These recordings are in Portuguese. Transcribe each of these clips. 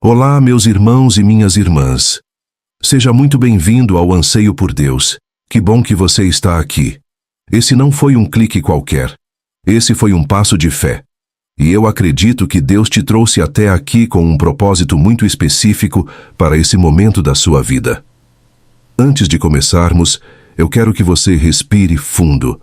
Olá, meus irmãos e minhas irmãs. Seja muito bem-vindo ao Anseio por Deus. Que bom que você está aqui. Esse não foi um clique qualquer. Esse foi um passo de fé. E eu acredito que Deus te trouxe até aqui com um propósito muito específico para esse momento da sua vida. Antes de começarmos, eu quero que você respire fundo.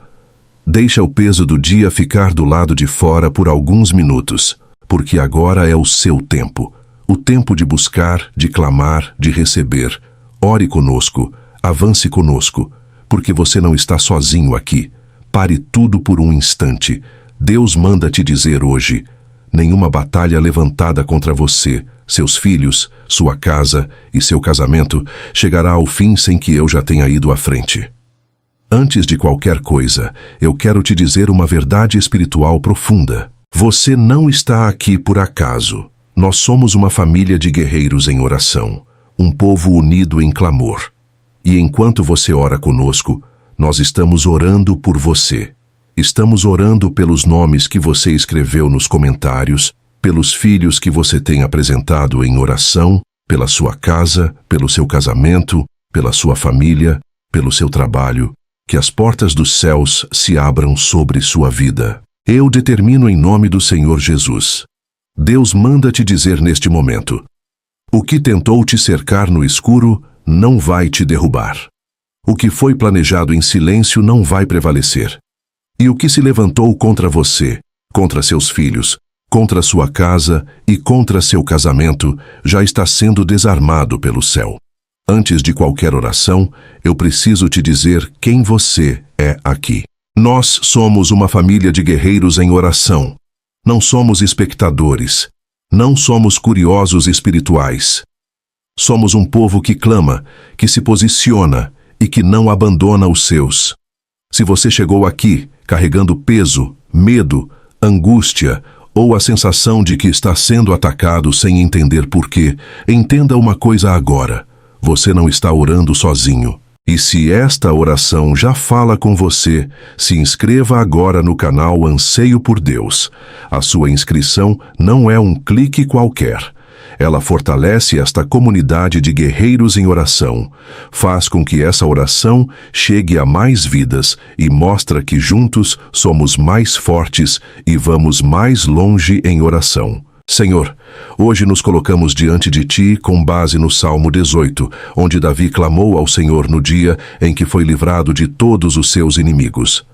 Deixa o peso do dia ficar do lado de fora por alguns minutos, porque agora é o seu tempo. O tempo de buscar, de clamar, de receber. Ore conosco, avance conosco, porque você não está sozinho aqui. Pare tudo por um instante. Deus manda te dizer hoje: nenhuma batalha levantada contra você, seus filhos, sua casa e seu casamento chegará ao fim sem que eu já tenha ido à frente. Antes de qualquer coisa, eu quero te dizer uma verdade espiritual profunda. Você não está aqui por acaso. Nós somos uma família de guerreiros em oração, um povo unido em clamor. E enquanto você ora conosco, nós estamos orando por você. Estamos orando pelos nomes que você escreveu nos comentários, pelos filhos que você tem apresentado em oração, pela sua casa, pelo seu casamento, pela sua família, pelo seu trabalho. Que as portas dos céus se abram sobre sua vida. Eu determino em nome do Senhor Jesus. Deus manda te dizer neste momento: o que tentou te cercar no escuro não vai te derrubar. O que foi planejado em silêncio não vai prevalecer. E o que se levantou contra você, contra seus filhos, contra sua casa e contra seu casamento, já está sendo desarmado pelo céu. Antes de qualquer oração, eu preciso te dizer quem você é aqui. Nós somos uma família de guerreiros em oração. Não somos espectadores. Não somos curiosos espirituais. Somos um povo que clama, que se posiciona e que não abandona os seus. Se você chegou aqui carregando peso, medo, angústia ou a sensação de que está sendo atacado sem entender por quê, entenda uma coisa agora. Você não está orando sozinho. E se esta oração já fala com você, se inscreva agora no canal Anseio por Deus. A sua inscrição não é um clique qualquer. Ela fortalece esta comunidade de guerreiros em oração, faz com que essa oração chegue a mais vidas e mostra que juntos somos mais fortes e vamos mais longe em oração. Senhor, hoje nos colocamos diante de Ti com base no Salmo 18, onde Davi clamou ao Senhor no dia em que foi livrado de todos os seus inimigos.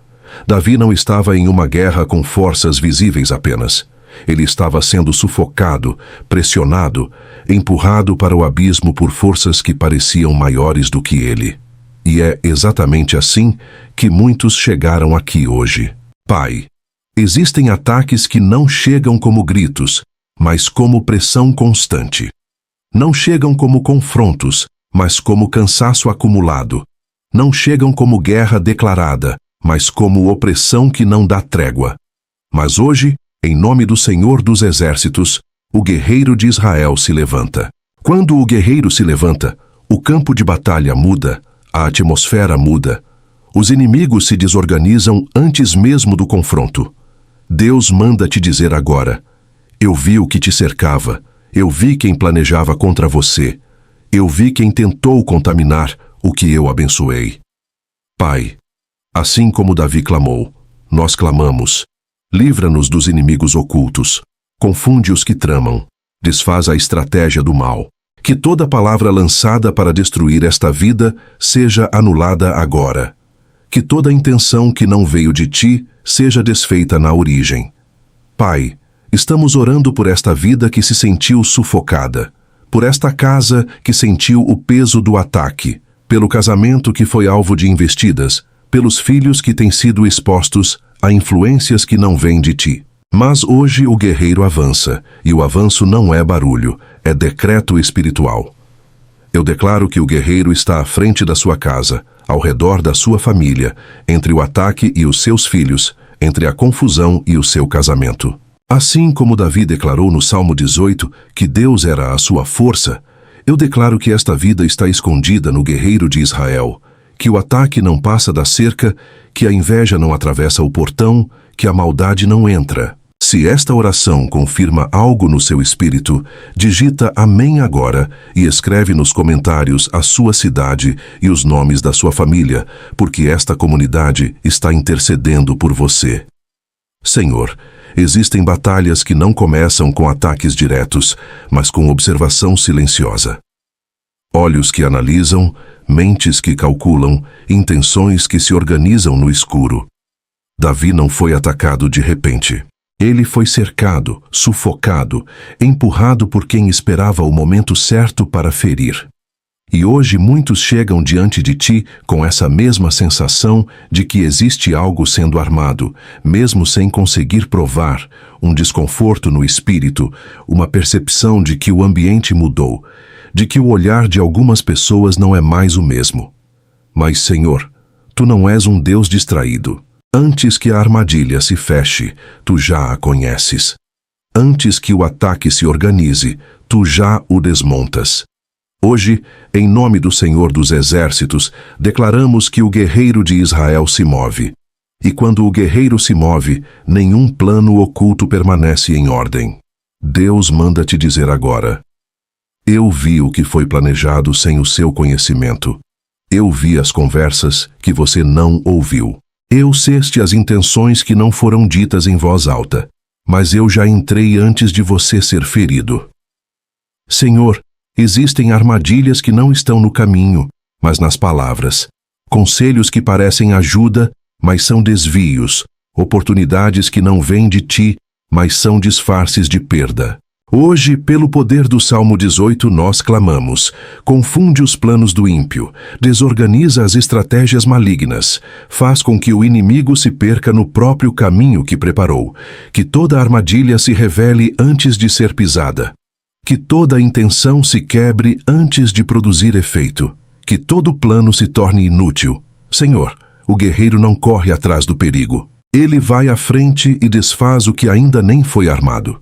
Davi não estava em uma guerra com forças visíveis apenas. Ele estava sendo sufocado, pressionado, empurrado para o abismo por forças que pareciam maiores do que ele. E é exatamente assim que muitos chegaram aqui hoje. Pai, existem ataques que não chegam como gritos, mas como pressão constante. Não chegam como confrontos, mas como cansaço acumulado. Não chegam como guerra declarada, mas como opressão que não dá trégua. Mas hoje, em nome do Senhor dos Exércitos, o guerreiro de Israel se levanta. Quando o guerreiro se levanta, o campo de batalha muda, a atmosfera muda. Os inimigos se desorganizam antes mesmo do confronto. Deus manda te dizer agora: eu vi o que te cercava, eu vi quem planejava contra você, eu vi quem tentou contaminar o que eu abençoei. Pai, assim como Davi clamou, nós clamamos: livra-nos dos inimigos ocultos, confunde os que tramam, desfaz a estratégia do mal. Que toda palavra lançada para destruir esta vida seja anulada agora. Que toda intenção que não veio de Ti seja desfeita na origem. Pai, estamos orando por esta vida que se sentiu sufocada, por esta casa que sentiu o peso do ataque, pelo casamento que foi alvo de investidas, pelos filhos que têm sido expostos a influências que não vêm de Ti. Mas hoje o guerreiro avança, e o avanço não é barulho, é decreto espiritual. Eu declaro que o guerreiro está à frente da sua casa, ao redor da sua família, entre o ataque e os seus filhos, entre a confusão e o seu casamento. Assim como Davi declarou no Salmo 18 que Deus era a sua força, eu declaro que esta vida está escondida no guerreiro de Israel, que o ataque não passa da cerca, que a inveja não atravessa o portão, que a maldade não entra. Se esta oração confirma algo no seu espírito, digita Amém agora e escreve nos comentários a sua cidade e os nomes da sua família, porque esta comunidade está intercedendo por você. Senhor, existem batalhas que não começam com ataques diretos, mas com observação silenciosa. Olhos que analisam, mentes que calculam, intenções que se organizam no escuro. Davi não foi atacado de repente. Ele foi cercado, sufocado, empurrado por quem esperava o momento certo para ferir. E hoje muitos chegam diante de ti com essa mesma sensação de que existe algo sendo armado, mesmo sem conseguir provar, um desconforto no espírito, uma percepção de que o ambiente mudou, de que o olhar de algumas pessoas não é mais o mesmo. Mas, Senhor, Tu não és um Deus distraído. Antes que a armadilha se feche, Tu já a conheces. Antes que o ataque se organize, Tu já o desmontas. Hoje, em nome do Senhor dos Exércitos, declaramos que o guerreiro de Israel se move. E quando o guerreiro se move, nenhum plano oculto permanece em ordem. Deus manda te dizer agora: eu vi o que foi planejado sem o seu conhecimento. Eu vi as conversas que você não ouviu. Eu sei as intenções que não foram ditas em voz alta, mas eu já entrei antes de você ser ferido. Senhor, existem armadilhas que não estão no caminho, mas nas palavras. Conselhos que parecem ajuda, mas são desvios. Oportunidades que não vêm de ti, mas são disfarces de perda. Hoje, pelo poder do Salmo 18, nós clamamos: confunde os planos do ímpio, desorganiza as estratégias malignas, faz com que o inimigo se perca no próprio caminho que preparou, que toda armadilha se revele antes de ser pisada, que toda intenção se quebre antes de produzir efeito, que todo plano se torne inútil. Senhor, o guerreiro não corre atrás do perigo. Ele vai à frente e desfaz o que ainda nem foi armado.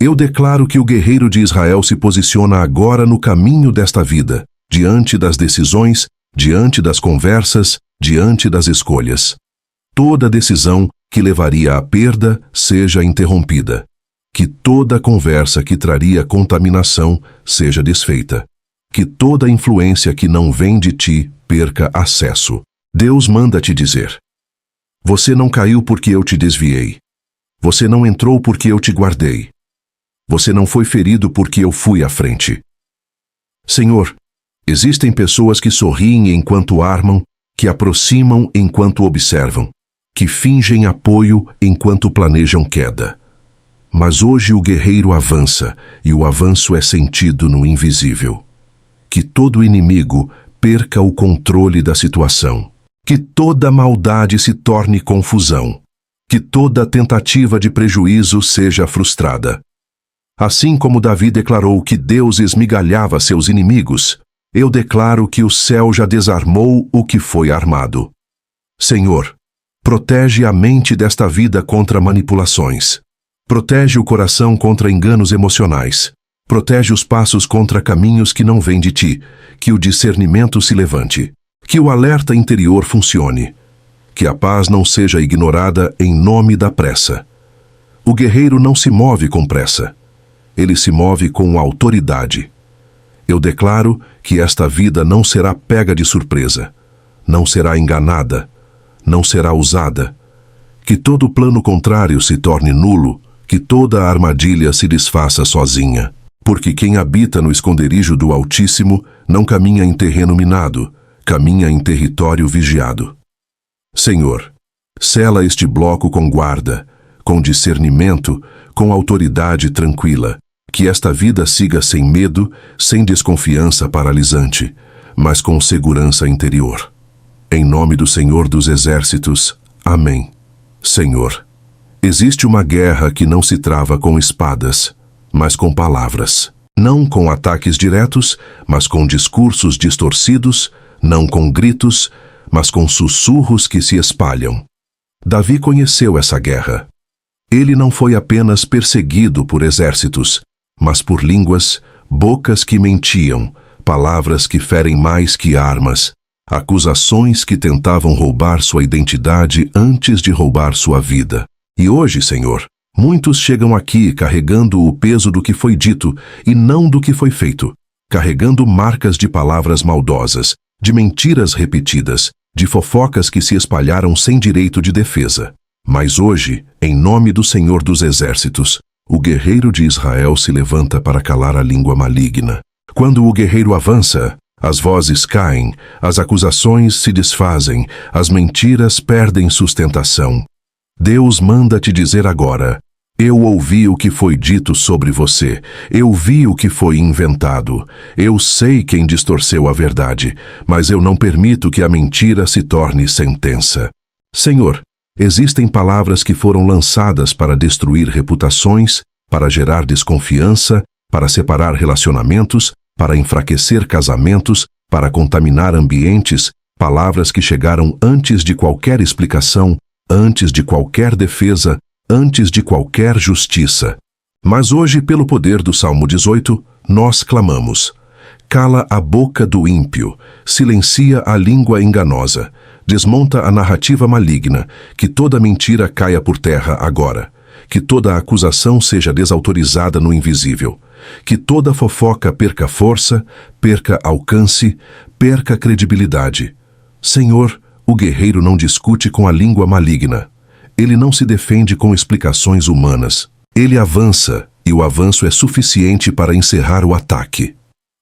Eu declaro que o guerreiro de Israel se posiciona agora no caminho desta vida, diante das decisões, diante das conversas, diante das escolhas. Toda decisão que levaria à perda seja interrompida. Que toda conversa que traria contaminação seja desfeita. Que toda influência que não vem de ti perca acesso. Deus manda te dizer: você não caiu porque eu te desviei. Você não entrou porque eu te guardei. Você não foi ferido porque eu fui à frente. Senhor, existem pessoas que sorriem enquanto armam, que aproximam enquanto observam, que fingem apoio enquanto planejam queda. Mas hoje o guerreiro avança, e o avanço é sentido no invisível. Que todo inimigo perca o controle da situação. Que toda maldade se torne confusão. Que toda tentativa de prejuízo seja frustrada. Assim como Davi declarou que Deus esmigalhava seus inimigos, eu declaro que o céu já desarmou o que foi armado. Senhor, protege a mente desta vida contra manipulações. Protege o coração contra enganos emocionais. Protege os passos contra caminhos que não vêm de ti. Que o discernimento se levante. Que o alerta interior funcione. Que a paz não seja ignorada em nome da pressa. O guerreiro não se move com pressa. Ele se move com autoridade. Eu declaro que esta vida não será pega de surpresa, não será enganada, não será usada. Que todo plano contrário se torne nulo, que toda armadilha se desfaça sozinha. Porque quem habita no esconderijo do Altíssimo não caminha em terreno minado, caminha em território vigiado. Senhor, sela este bloco com guarda, com discernimento, com autoridade tranquila. Que esta vida siga sem medo, sem desconfiança paralisante, mas com segurança interior. Em nome do Senhor dos Exércitos. Amém. Senhor, existe uma guerra que não se trava com espadas, mas com palavras. Não com ataques diretos, mas com discursos distorcidos, não com gritos, mas com sussurros que se espalham. Davi conheceu essa guerra. Ele não foi apenas perseguido por exércitos, mas por línguas, bocas que mentiam, palavras que ferem mais que armas, acusações que tentavam roubar sua identidade antes de roubar sua vida. E hoje, Senhor, Muitos chegam aqui carregando o peso do que foi dito e não do que foi feito, carregando marcas de palavras maldosas, de mentiras repetidas, de fofocas que se espalharam sem direito de defesa. Mas hoje, em nome do Senhor dos Exércitos, o guerreiro de Israel se levanta para calar a língua maligna. Quando o guerreiro avança, as vozes caem, as acusações se desfazem, as mentiras perdem sustentação. Deus manda te dizer agora: eu ouvi o que foi dito sobre você, eu vi o que foi inventado, eu sei quem distorceu a verdade, mas eu não permito que a mentira se torne sentença. Senhor, existem palavras que foram lançadas para destruir reputações, para gerar desconfiança, para separar relacionamentos, para enfraquecer casamentos, para contaminar ambientes, palavras que chegaram antes de qualquer explicação, antes de qualquer defesa, antes de qualquer justiça. Mas hoje, pelo poder do Salmo 18, nós clamamos: cala a boca do ímpio, silencia a língua enganosa, desmonta a narrativa maligna, que toda mentira caia por terra agora, que toda acusação seja desautorizada no invisível, que toda fofoca perca força, perca alcance, perca credibilidade. Senhor, o guerreiro não discute com a língua maligna. Ele não se defende com explicações humanas. Ele avança, e o avanço é suficiente para encerrar o ataque.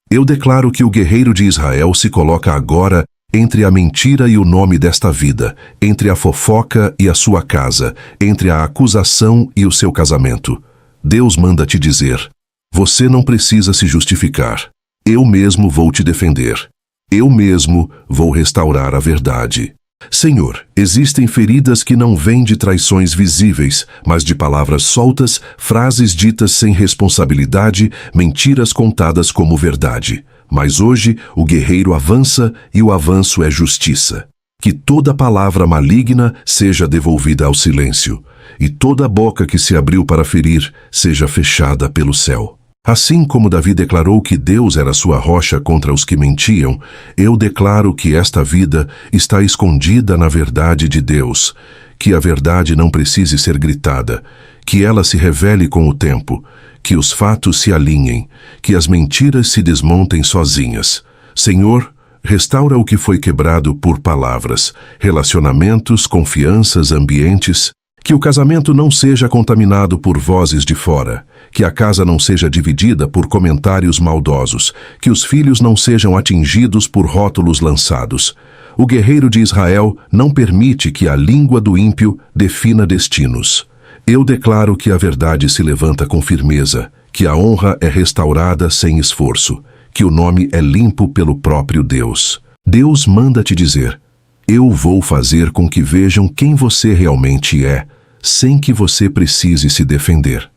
Eu declaro que o guerreiro de Israel se coloca agora entre a mentira e o nome desta vida, entre a fofoca e a sua casa, entre a acusação e o seu casamento. Deus manda te dizer: você não precisa se justificar. Eu mesmo vou te defender. Eu mesmo vou restaurar a verdade. Senhor, existem feridas que não vêm de traições visíveis, mas de palavras soltas, frases ditas sem responsabilidade, mentiras contadas como verdade. Mas hoje o guerreiro avança e o avanço é justiça. Que toda palavra maligna seja devolvida ao silêncio, e toda boca que se abriu para ferir seja fechada pelo céu. Assim como Davi declarou que Deus era sua rocha contra os que mentiam, eu declaro que esta vida está escondida na verdade de Deus, que a verdade não precise ser gritada, que ela se revele com o tempo, que os fatos se alinhem, que as mentiras se desmontem sozinhas. Senhor, restaura o que foi quebrado por palavras, relacionamentos, confianças, ambientes. Que o casamento não seja contaminado por vozes de fora, que a casa não seja dividida por comentários maldosos, que os filhos não sejam atingidos por rótulos lançados. O guerreiro de Israel não permite que a língua do ímpio defina destinos. Eu declaro que a verdade se levanta com firmeza, que a honra é restaurada sem esforço, que o nome é limpo pelo próprio Deus. Deus manda te dizer: eu vou fazer com que vejam quem você realmente é, sem que você precise se defender.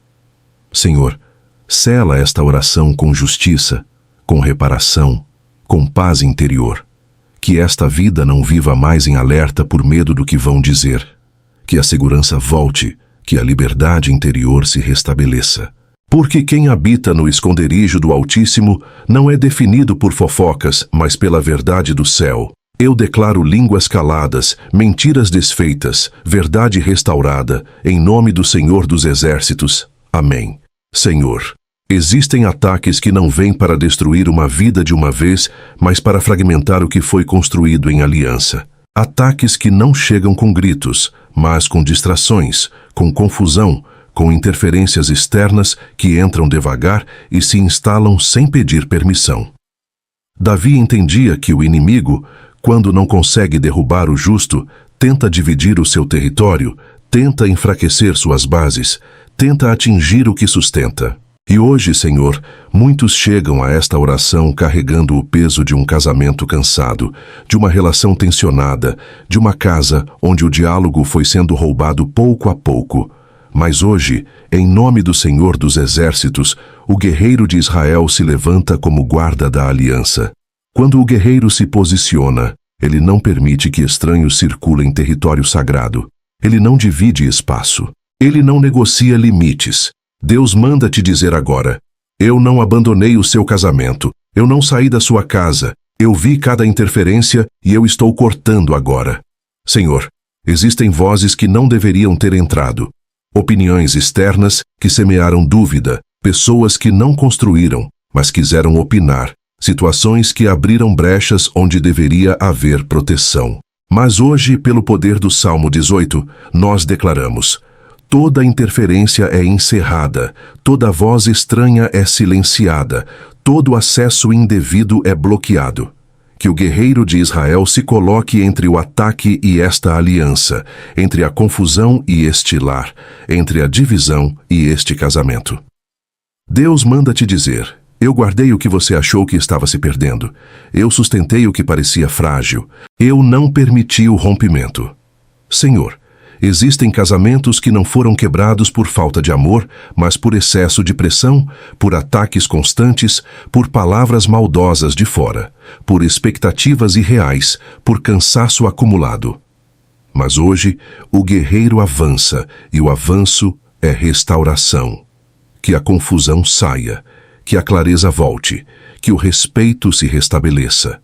Senhor, sela esta oração com justiça, com reparação, com paz interior. Que esta vida não viva mais em alerta por medo do que vão dizer. Que a segurança volte, que a liberdade interior se restabeleça. Porque quem habita no esconderijo do Altíssimo não é definido por fofocas, mas pela verdade do céu. Eu declaro línguas caladas, mentiras desfeitas, verdade restaurada, em nome do Senhor dos Exércitos. Amém. Senhor, existem ataques que não vêm para destruir uma vida de uma vez, mas para fragmentar o que foi construído em aliança. Ataques que não chegam com gritos, mas com distrações, com confusão, com interferências externas que entram devagar e se instalam sem pedir permissão. Davi entendia que o inimigo, quando não consegue derrubar o justo, tenta dividir o seu território, tenta enfraquecer suas bases, tenta atingir o que sustenta. E hoje, Senhor, muitos chegam a esta oração carregando o peso de um casamento cansado, de uma relação tensionada, de uma casa onde o diálogo foi sendo roubado pouco a pouco. Mas hoje, em nome do Senhor dos Exércitos, o guerreiro de Israel se levanta como guarda da aliança. Quando o guerreiro se posiciona, ele não permite que estranhos circulem território sagrado. Ele não divide espaço. Ele não negocia limites. Deus manda te dizer agora: eu não abandonei o seu casamento. Eu não saí da sua casa. Eu vi cada interferência e eu estou cortando agora. Senhor, existem vozes que não deveriam ter entrado. Opiniões externas que semearam dúvida, pessoas que não construíram, mas quiseram opinar, situações que abriram brechas onde deveria haver proteção. Mas hoje, pelo poder do Salmo 18, nós declaramos: toda interferência é encerrada, toda voz estranha é silenciada, todo acesso indevido é bloqueado. Que o guerreiro de Israel se coloque entre o ataque e esta aliança, entre a confusão e este lar, entre a divisão e este casamento. Deus manda te dizer: eu guardei o que você achou que estava se perdendo. Eu sustentei o que parecia frágil. Eu não permiti o rompimento. Senhor, existem casamentos que não foram quebrados por falta de amor, mas por excesso de pressão, por ataques constantes, por palavras maldosas de fora, por expectativas irreais, por cansaço acumulado. Mas hoje, o guerreiro avança, e o avanço é restauração. Que a confusão saia, que a clareza volte, que o respeito se restabeleça,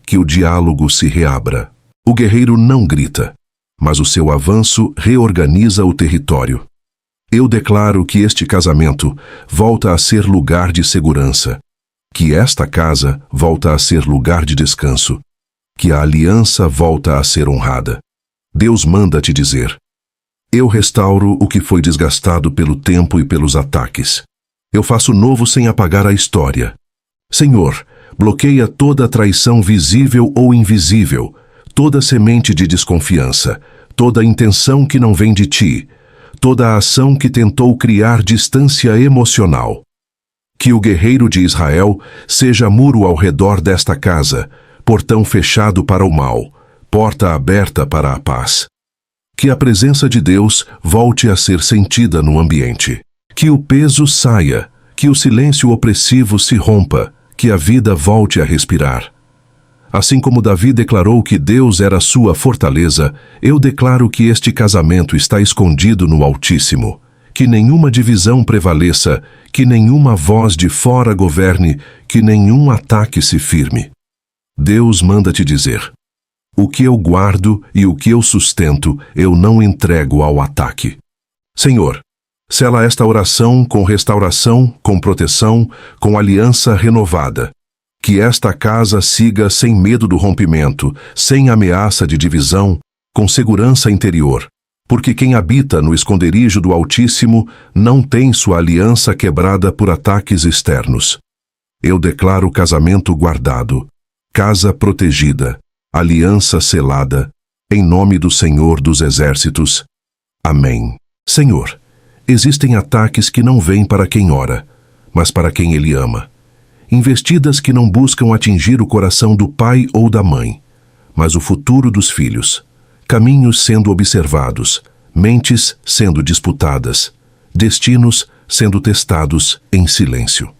que o diálogo se reabra. O guerreiro não grita, mas o seu avanço reorganiza o território. Eu declaro que este casamento volta a ser lugar de segurança, que esta casa volta a ser lugar de descanso, que a aliança volta a ser honrada. Deus manda te dizer: eu restauro o que foi desgastado pelo tempo e pelos ataques. Eu faço novo sem apagar a história. Senhor, bloqueia toda traição visível ou invisível, toda semente de desconfiança, toda intenção que não vem de ti, toda a ação que tentou criar distância emocional. Que o guerreiro de Israel seja muro ao redor desta casa, portão fechado para o mal, porta aberta para a paz. Que a presença de Deus volte a ser sentida no ambiente. Que o peso saia, que o silêncio opressivo se rompa, que a vida volte a respirar. Assim como Davi declarou que Deus era sua fortaleza, eu declaro que este casamento está escondido no Altíssimo. Que nenhuma divisão prevaleça, que nenhuma voz de fora governe, que nenhum ataque se firme. Deus manda te dizer: o que eu guardo e o que eu sustento, eu não entrego ao ataque. Senhor, sela esta oração com restauração, com proteção, com aliança renovada. Que esta casa siga sem medo do rompimento, sem ameaça de divisão, com segurança interior. Porque quem habita no esconderijo do Altíssimo não tem sua aliança quebrada por ataques externos. Eu declaro casamento guardado, casa protegida, aliança selada, em nome do Senhor dos Exércitos. Amém. Senhor, existem ataques que não vêm para quem ora, mas para quem Ele ama. Investidas que não buscam atingir o coração do pai ou da mãe, mas o futuro dos filhos. Caminhos sendo observados, mentes sendo disputadas, destinos sendo testados em silêncio.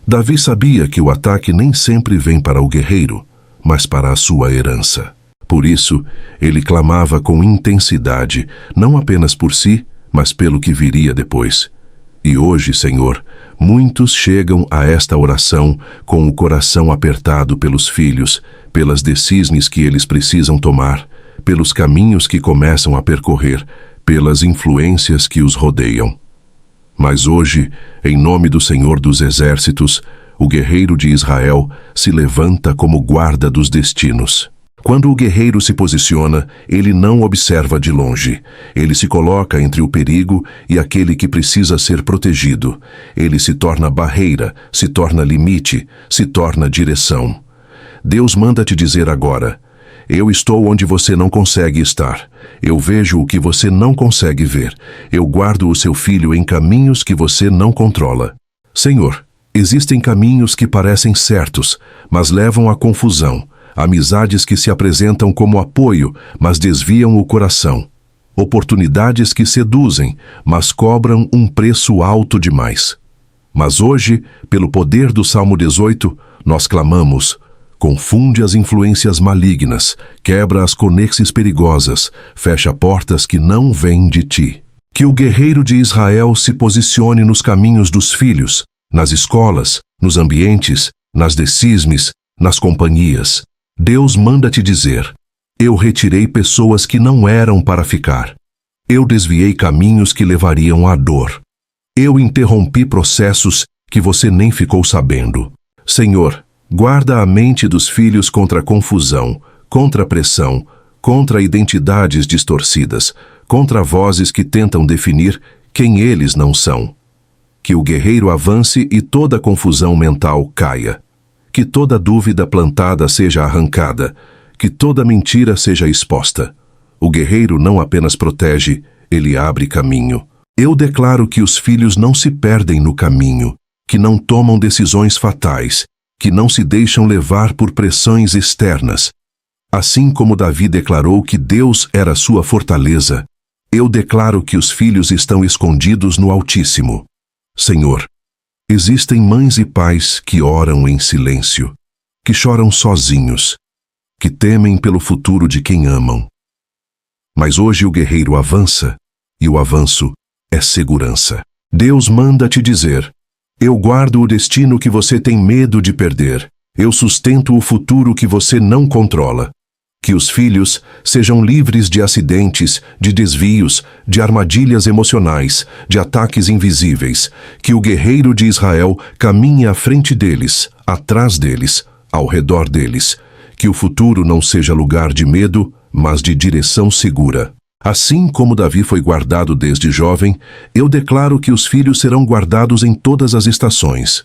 Davi sabia que o ataque nem sempre vem para o guerreiro, mas para a sua herança. Por isso, ele clamava com intensidade, não apenas por si, mas pelo que viria depois. E hoje, Senhor, muitos chegam a esta oração com o coração apertado pelos filhos, pelas decisões que eles precisam tomar, pelos caminhos que começam a percorrer, pelas influências que os rodeiam. Mas hoje, em nome do Senhor dos Exércitos, o guerreiro de Israel se levanta como guarda dos destinos. Quando o guerreiro se posiciona, ele não observa de longe. Ele se coloca entre o perigo e aquele que precisa ser protegido. Ele se torna barreira, se torna limite, se torna direção. Deus manda te dizer agora: eu estou onde você não consegue estar. Eu vejo o que você não consegue ver. Eu guardo o seu filho em caminhos que você não controla. Senhor, existem caminhos que parecem certos, mas levam à confusão. Amizades que se apresentam como apoio, mas desviam o coração. Oportunidades que seduzem, mas cobram um preço alto demais. Mas hoje, pelo poder do Salmo 18, nós clamamos: confunde as influências malignas, quebra as conexões perigosas, fecha portas que não vêm de ti. Que o guerreiro de Israel se posicione nos caminhos dos filhos, nas escolas, nos ambientes, nas decisões, nas companhias. Deus manda te dizer: eu retirei pessoas que não eram para ficar. Eu desviei caminhos que levariam à dor. Eu interrompi processos que você nem ficou sabendo. Senhor, guarda a mente dos filhos contra a confusão, contra a pressão, contra identidades distorcidas, contra vozes que tentam definir quem eles não são. Que o guerreiro avance e toda confusão mental caia. Que toda dúvida plantada seja arrancada. Que toda mentira seja exposta. O guerreiro não apenas protege, ele abre caminho. Eu declaro que os filhos não se perdem no caminho, que não tomam decisões fatais, que não se deixam levar por pressões externas. Assim como Davi declarou que Deus era sua fortaleza, eu declaro que os filhos estão escondidos no Altíssimo. Senhor, existem mães e pais que oram em silêncio, que choram sozinhos, que temem pelo futuro de quem amam. Mas hoje o guerreiro avança, e o avanço é segurança. Deus manda te dizer: eu guardo o destino que você tem medo de perder. Eu sustento o futuro que você não controla. Que os filhos sejam livres de acidentes, de desvios, de armadilhas emocionais, de ataques invisíveis. Que o guerreiro de Israel caminhe à frente deles, atrás deles, ao redor deles. Que o futuro não seja lugar de medo, mas de direção segura. Assim como Davi foi guardado desde jovem, eu declaro que os filhos serão guardados em todas as estações.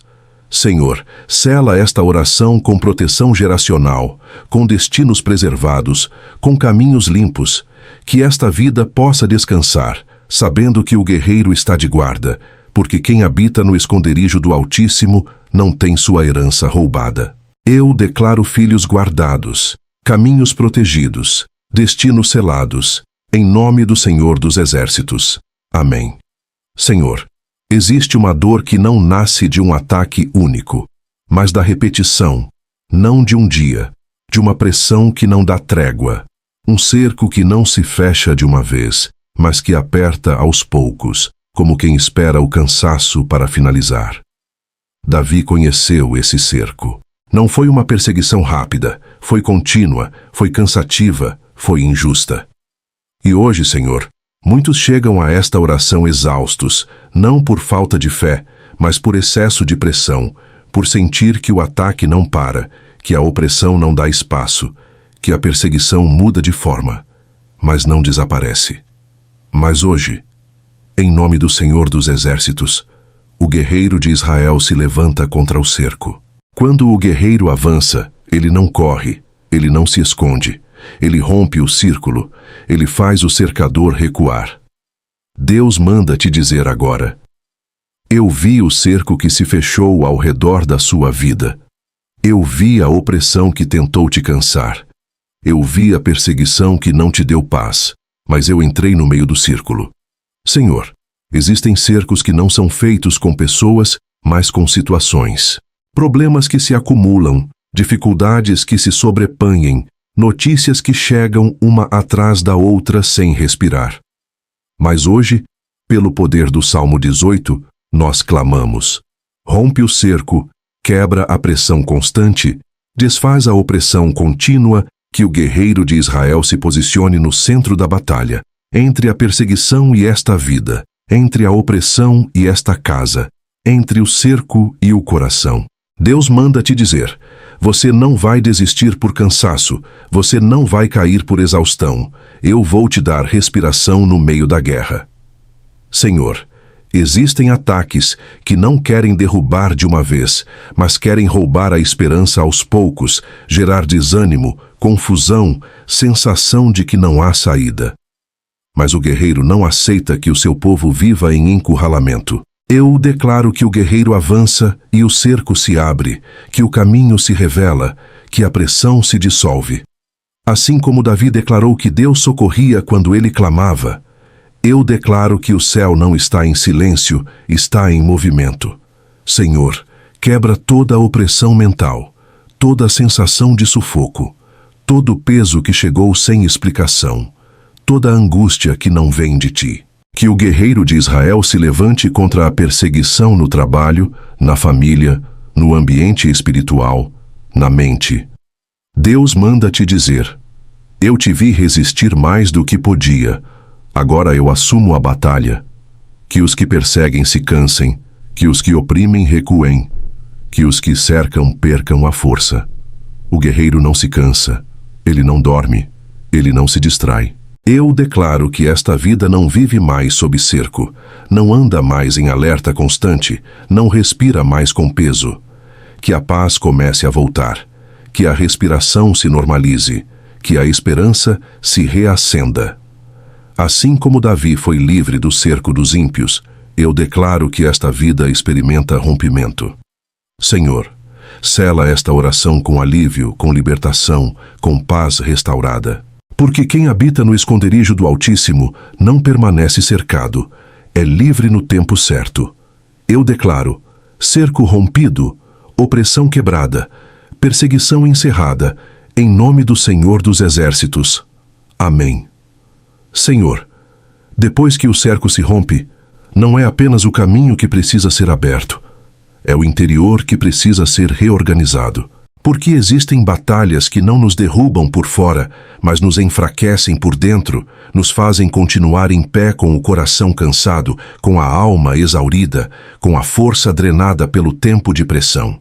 Senhor, sela esta oração com proteção geracional, com destinos preservados, com caminhos limpos, que esta vida possa descansar, sabendo que o guerreiro está de guarda, porque quem habita no esconderijo do Altíssimo não tem sua herança roubada. Eu declaro filhos guardados, caminhos protegidos, destinos selados, em nome do Senhor dos Exércitos. Amém. Senhor, existe uma dor que não nasce de um ataque único, mas da repetição, não de um dia, de uma pressão que não dá trégua, um cerco que não se fecha de uma vez, mas que aperta aos poucos, como quem espera o cansaço para finalizar. Davi conheceu esse cerco. Não foi uma perseguição rápida, foi contínua, foi cansativa, foi injusta. E hoje, Senhor, muitos chegam a esta oração exaustos, não por falta de fé, mas por excesso de pressão, por sentir que o ataque não para, que a opressão não dá espaço, que a perseguição muda de forma, mas não desaparece. Mas hoje, em nome do Senhor dos Exércitos, o guerreiro de Israel se levanta contra o cerco. Quando o guerreiro avança, ele não corre, ele não se esconde, ele rompe o círculo, ele faz o cercador recuar. Deus manda te dizer agora: eu vi o cerco que se fechou ao redor da sua vida. Eu vi a opressão que tentou te cansar. Eu vi a perseguição que não te deu paz, mas eu entrei no meio do círculo. Senhor, existem cercos que não são feitos com pessoas, mas com situações. Problemas que se acumulam, dificuldades que se sobreponhem, notícias que chegam uma atrás da outra sem respirar. Mas hoje, pelo poder do Salmo 18, nós clamamos: rompe o cerco, quebra a pressão constante, desfaz a opressão contínua, que o guerreiro de Israel se posicione no centro da batalha, entre a perseguição e esta vida, entre a opressão e esta casa, entre o cerco e o coração. Deus manda te dizer: você não vai desistir por cansaço, você não vai cair por exaustão. Eu vou te dar respiração no meio da guerra. Senhor, existem ataques que não querem derrubar de uma vez, mas querem roubar a esperança aos poucos, gerar desânimo, confusão, sensação de que não há saída. Mas o guerreiro não aceita que o seu povo viva em encurralamento. Eu declaro que o guerreiro avança e o cerco se abre, que o caminho se revela, que a pressão se dissolve. Assim como Davi declarou que Deus socorria quando ele clamava, eu declaro que o céu não está em silêncio, está em movimento. Senhor, quebra toda a opressão mental, toda a sensação de sufoco, todo o peso que chegou sem explicação, toda a angústia que não vem de ti. Que o guerreiro de Israel se levante contra a perseguição no trabalho, na família, no ambiente espiritual, na mente. Deus manda te dizer: eu te vi resistir mais do que podia. Agora eu assumo a batalha. Que os que perseguem se cansem, que os que oprimem recuem, que os que cercam percam a força. O guerreiro não se cansa, ele não dorme, ele não se distrai. Eu declaro que esta vida não vive mais sob cerco, não anda mais em alerta constante, não respira mais com peso. Que a paz comece a voltar, que a respiração se normalize, que a esperança se reacenda. Assim como Davi foi livre do cerco dos ímpios, eu declaro que esta vida experimenta rompimento. Senhor, sela esta oração com alívio, com libertação, com paz restaurada. Porque quem habita no esconderijo do Altíssimo não permanece cercado, é livre no tempo certo. Eu declaro: cerco rompido, opressão quebrada, perseguição encerrada, em nome do Senhor dos Exércitos. Amém. Senhor, depois que o cerco se rompe, não é apenas o caminho que precisa ser aberto, é o interior que precisa ser reorganizado. Porque existem batalhas que não nos derrubam por fora, mas nos enfraquecem por dentro, nos fazem continuar em pé com o coração cansado, com a alma exaurida, com a força drenada pelo tempo de pressão.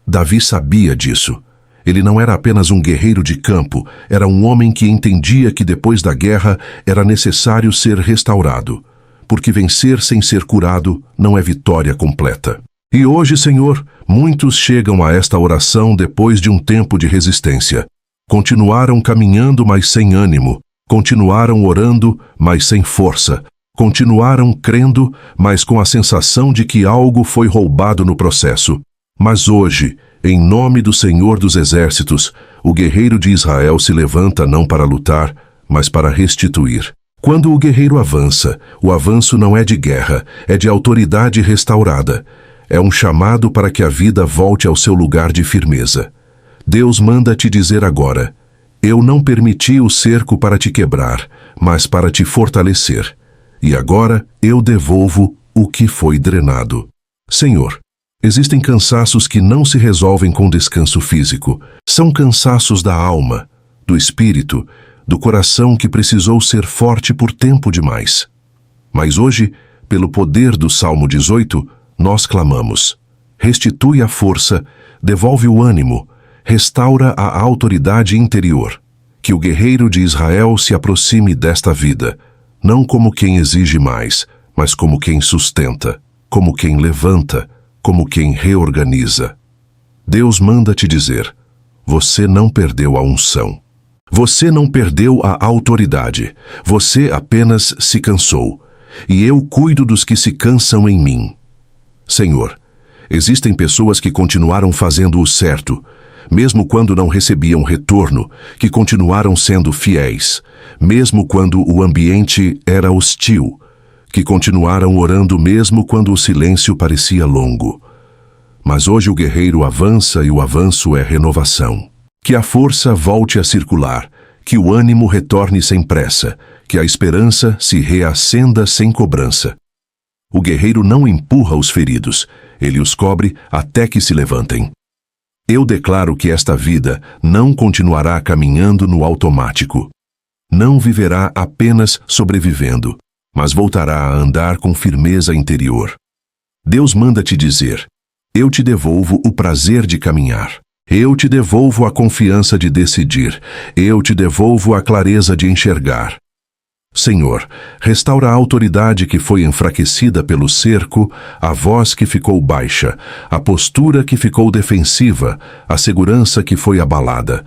Davi sabia disso. Ele não era apenas um guerreiro de campo, era um homem que entendia que depois da guerra era necessário ser restaurado, porque vencer sem ser curado não é vitória completa. E hoje, Senhor, muitos chegam a esta oração depois de um tempo de resistência. Continuaram caminhando, mas sem ânimo. Continuaram orando, mas sem força. Continuaram crendo, mas com a sensação de que algo foi roubado no processo. Mas hoje, em nome do Senhor dos Exércitos, o guerreiro de Israel se levanta não para lutar, mas para restituir. Quando o guerreiro avança, o avanço não é de guerra, é de autoridade restaurada. É um chamado para que a vida volte ao seu lugar de firmeza. Deus manda te dizer agora: eu não permiti o cerco para te quebrar, mas para te fortalecer. E agora eu devolvo o que foi drenado. Senhor, existem cansaços que não se resolvem com descanso físico. São cansaços da alma, do espírito, do coração que precisou ser forte por tempo demais. Mas hoje, pelo poder do Salmo 18, nós clamamos: restitui a força, devolve o ânimo, restaura a autoridade interior. Que o guerreiro de Israel se aproxime desta vida, não como quem exige mais, mas como quem sustenta, como quem levanta, como quem reorganiza. Deus manda te dizer: você não perdeu a unção. Você não perdeu a autoridade. Você apenas se cansou. E eu cuido dos que se cansam em mim. Senhor, existem pessoas que continuaram fazendo o certo, mesmo quando não recebiam retorno, que continuaram sendo fiéis, mesmo quando o ambiente era hostil, que continuaram orando mesmo quando o silêncio parecia longo. Mas hoje o guerreiro avança e o avanço é renovação. Que a força volte a circular, que o ânimo retorne sem pressa, que a esperança se reacenda sem cobrança. O guerreiro não empurra os feridos, ele os cobre até que se levantem. Eu declaro que esta vida não continuará caminhando no automático. Não viverá apenas sobrevivendo, mas voltará a andar com firmeza interior. Deus manda te dizer: eu te devolvo o prazer de caminhar. Eu te devolvo a confiança de decidir. Eu te devolvo a clareza de enxergar. Senhor, restaura a autoridade que foi enfraquecida pelo cerco, a voz que ficou baixa, a postura que ficou defensiva, a segurança que foi abalada.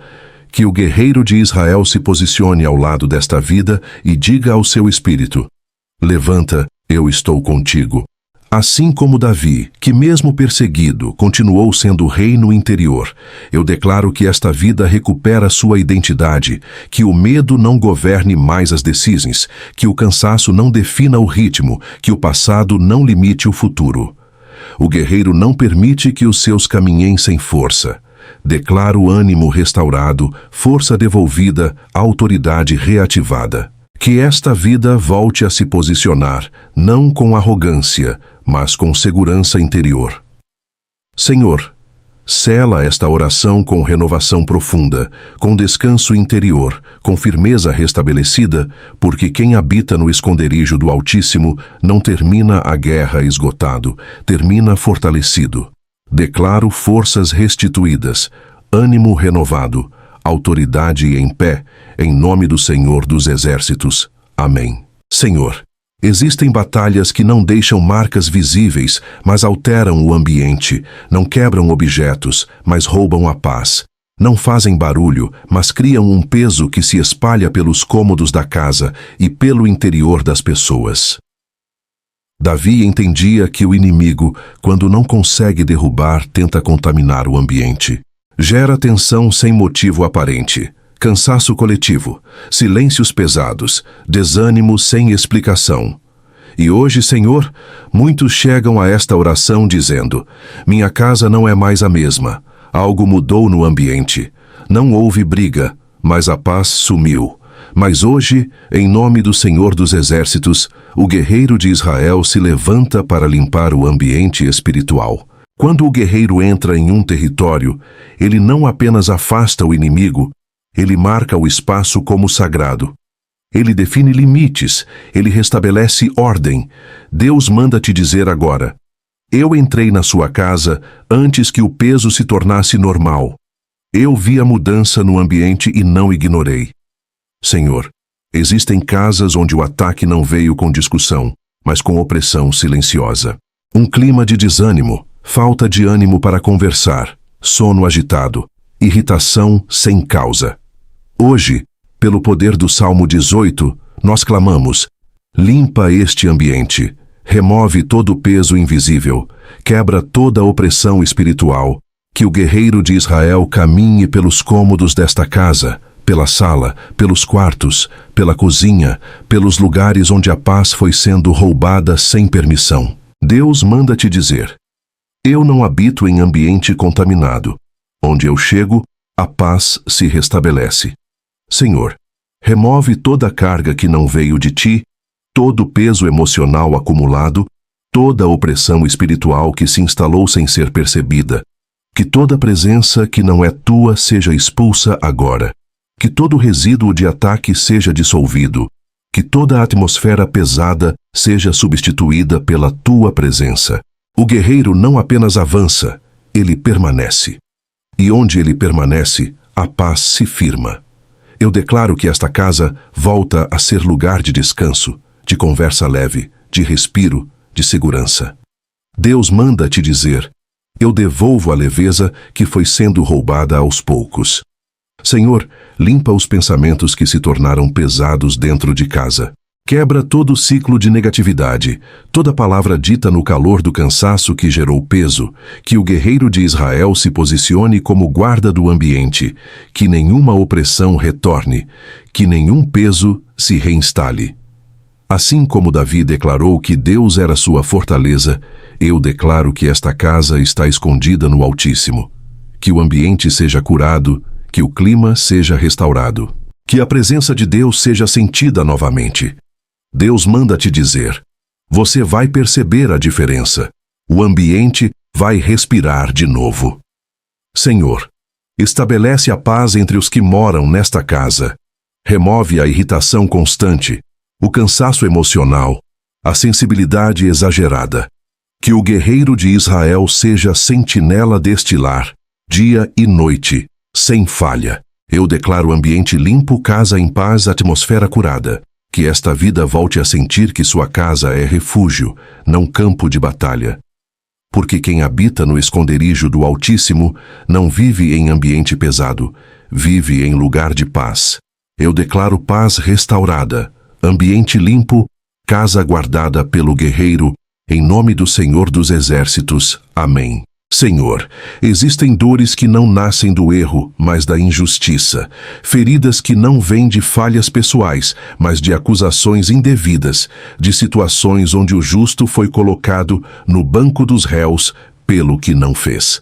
Que o guerreiro de Israel se posicione ao lado desta vida e diga ao seu espírito: levanta, eu estou contigo. Assim como Davi, que mesmo perseguido, continuou sendo rei no interior, eu declaro que esta vida recupera sua identidade, que o medo não governe mais as decisões, que o cansaço não defina o ritmo, que o passado não limite o futuro. O guerreiro não permite que os seus caminhem sem força. Declaro ânimo restaurado, força devolvida, autoridade reativada. Que esta vida volte a se posicionar, não com arrogância, mas com segurança interior. Senhor, Sela esta oração com renovação profunda, com descanso interior, com firmeza restabelecida, porque quem habita no esconderijo do Altíssimo não termina a guerra esgotado, termina fortalecido. Declaro forças restituídas, ânimo renovado, autoridade em pé, em nome do Senhor dos Exércitos. Amém. Senhor, existem batalhas que não deixam marcas visíveis, mas alteram o ambiente, não quebram objetos, mas roubam a paz. Não fazem barulho, mas criam um peso que se espalha pelos cômodos da casa e pelo interior das pessoas. Davi entendia que o inimigo, quando não consegue derrubar, tenta contaminar o ambiente. Gera tensão sem motivo aparente, cansaço coletivo, silêncios pesados, desânimo sem explicação. E hoje, Senhor, muitos chegam a esta oração dizendo: minha casa não é mais a mesma, algo mudou no ambiente. Não houve briga, mas a paz sumiu. Mas hoje, em nome do Senhor dos Exércitos, o guerreiro de Israel se levanta para limpar o ambiente espiritual. Quando o guerreiro entra em um território, ele não apenas afasta o inimigo, ele marca o espaço como sagrado. Ele define limites, ele restabelece ordem. Deus manda te dizer agora: eu entrei na sua casa antes que o peso se tornasse normal. Eu vi a mudança no ambiente e não ignorei. Senhor, existem casas onde o ataque não veio com discussão, mas com opressão silenciosa. Um clima de desânimo, falta de ânimo para conversar, sono agitado, irritação sem causa. Hoje, pelo poder do Salmo 18, nós clamamos: limpa este ambiente, remove todo o peso invisível, quebra toda a opressão espiritual, que o guerreiro de Israel caminhe pelos cômodos desta casa, pela sala, pelos quartos, pela cozinha, pelos lugares onde a paz foi sendo roubada sem permissão. Deus manda te dizer: eu não habito em ambiente contaminado. Onde eu chego, a paz se restabelece. Senhor, remove toda a carga que não veio de ti, todo o peso emocional acumulado, toda a opressão espiritual que se instalou sem ser percebida. Que toda presença que não é tua seja expulsa agora. Que todo resíduo de ataque seja dissolvido. Que toda a atmosfera pesada seja substituída pela tua presença. O guerreiro não apenas avança, ele permanece. E onde ele permanece, a paz se firma. Eu declaro que esta casa volta a ser lugar de descanso, de conversa leve, de respiro, de segurança. Deus manda te dizer: eu devolvo a leveza que foi sendo roubada aos poucos. Senhor, limpa os pensamentos que se tornaram pesados dentro de casa. Quebra todo o ciclo de negatividade, toda palavra dita no calor do cansaço que gerou peso, que o guerreiro de Israel se posicione como guarda do ambiente, que nenhuma opressão retorne, que nenhum peso se reinstale. Assim como Davi declarou que Deus era sua fortaleza, eu declaro que esta casa está escondida no Altíssimo. Que o ambiente seja curado, que o clima seja restaurado, que a presença de Deus seja sentida novamente. Deus manda te dizer: você vai perceber a diferença. O ambiente vai respirar de novo. Senhor, estabelece a paz entre os que moram nesta casa. Remove a irritação constante, o cansaço emocional, a sensibilidade exagerada. Que o guerreiro de Israel seja sentinela deste lar, dia e noite, sem falha. Eu declaro ambiente limpo, casa em paz, atmosfera curada. Que esta vida volte a sentir que sua casa é refúgio, não campo de batalha. Porque quem habita no esconderijo do Altíssimo não vive em ambiente pesado, vive em lugar de paz. Eu declaro paz restaurada, ambiente limpo, casa guardada pelo guerreiro, em nome do Senhor dos Exércitos. Amém. Senhor, existem dores que não nascem do erro, mas da injustiça, feridas que não vêm de falhas pessoais, mas de acusações indevidas, de situações onde o justo foi colocado no banco dos réus pelo que não fez.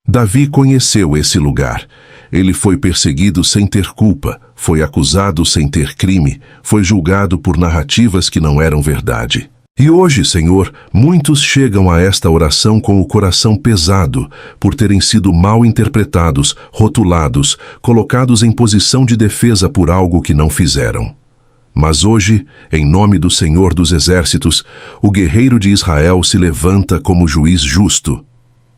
Davi conheceu esse lugar. Ele foi perseguido sem ter culpa, foi acusado sem ter crime, foi julgado por narrativas que não eram verdade. E hoje, Senhor, muitos chegam a esta oração com o coração pesado, por terem sido mal interpretados, rotulados, colocados em posição de defesa por algo que não fizeram. Mas hoje, em nome do Senhor dos Exércitos, o guerreiro de Israel se levanta como juiz justo.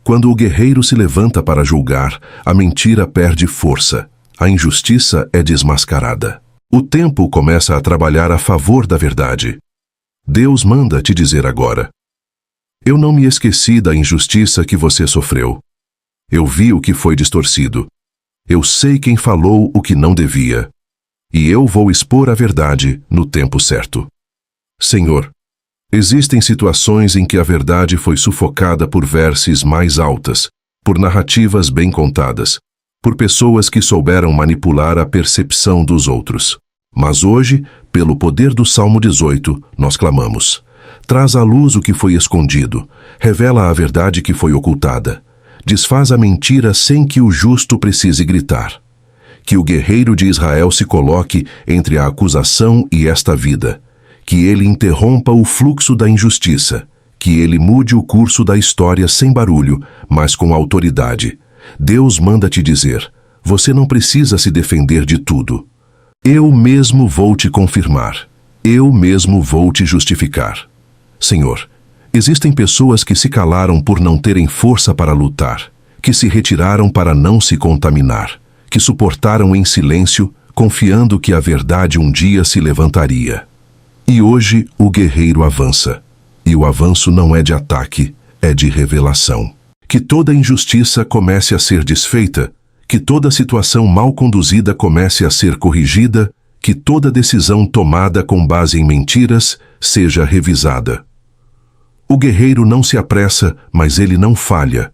Quando o guerreiro se levanta para julgar, a mentira perde força, a injustiça é desmascarada. O tempo começa a trabalhar a favor da verdade. Deus manda te dizer agora: eu não me esqueci da injustiça que você sofreu. Eu vi o que foi distorcido. Eu sei quem falou o que não devia. E eu vou expor a verdade no tempo certo. Senhor, existem situações em que a verdade foi sufocada por verses mais altas, por narrativas bem contadas, por pessoas que souberam manipular a percepção dos outros. Mas hoje, pelo poder do Salmo 18, nós clamamos: traz à luz o que foi escondido, revela a verdade que foi ocultada, desfaz a mentira sem que o justo precise gritar. Que o guerreiro de Israel se coloque entre a acusação e esta vida, que ele interrompa o fluxo da injustiça, que ele mude o curso da história sem barulho, mas com autoridade. Deus manda te dizer: você não precisa se defender de tudo. Eu mesmo vou te confirmar. Eu mesmo vou te justificar. Senhor, existem pessoas que se calaram por não terem força para lutar, que se retiraram para não se contaminar, que suportaram em silêncio, confiando que a verdade um dia se levantaria. E hoje o guerreiro avança. E o avanço não é de ataque, é de revelação. Que toda injustiça comece a ser desfeita, que toda situação mal conduzida comece a ser corrigida, que toda decisão tomada com base em mentiras seja revisada. O guerreiro não se apressa, mas ele não falha.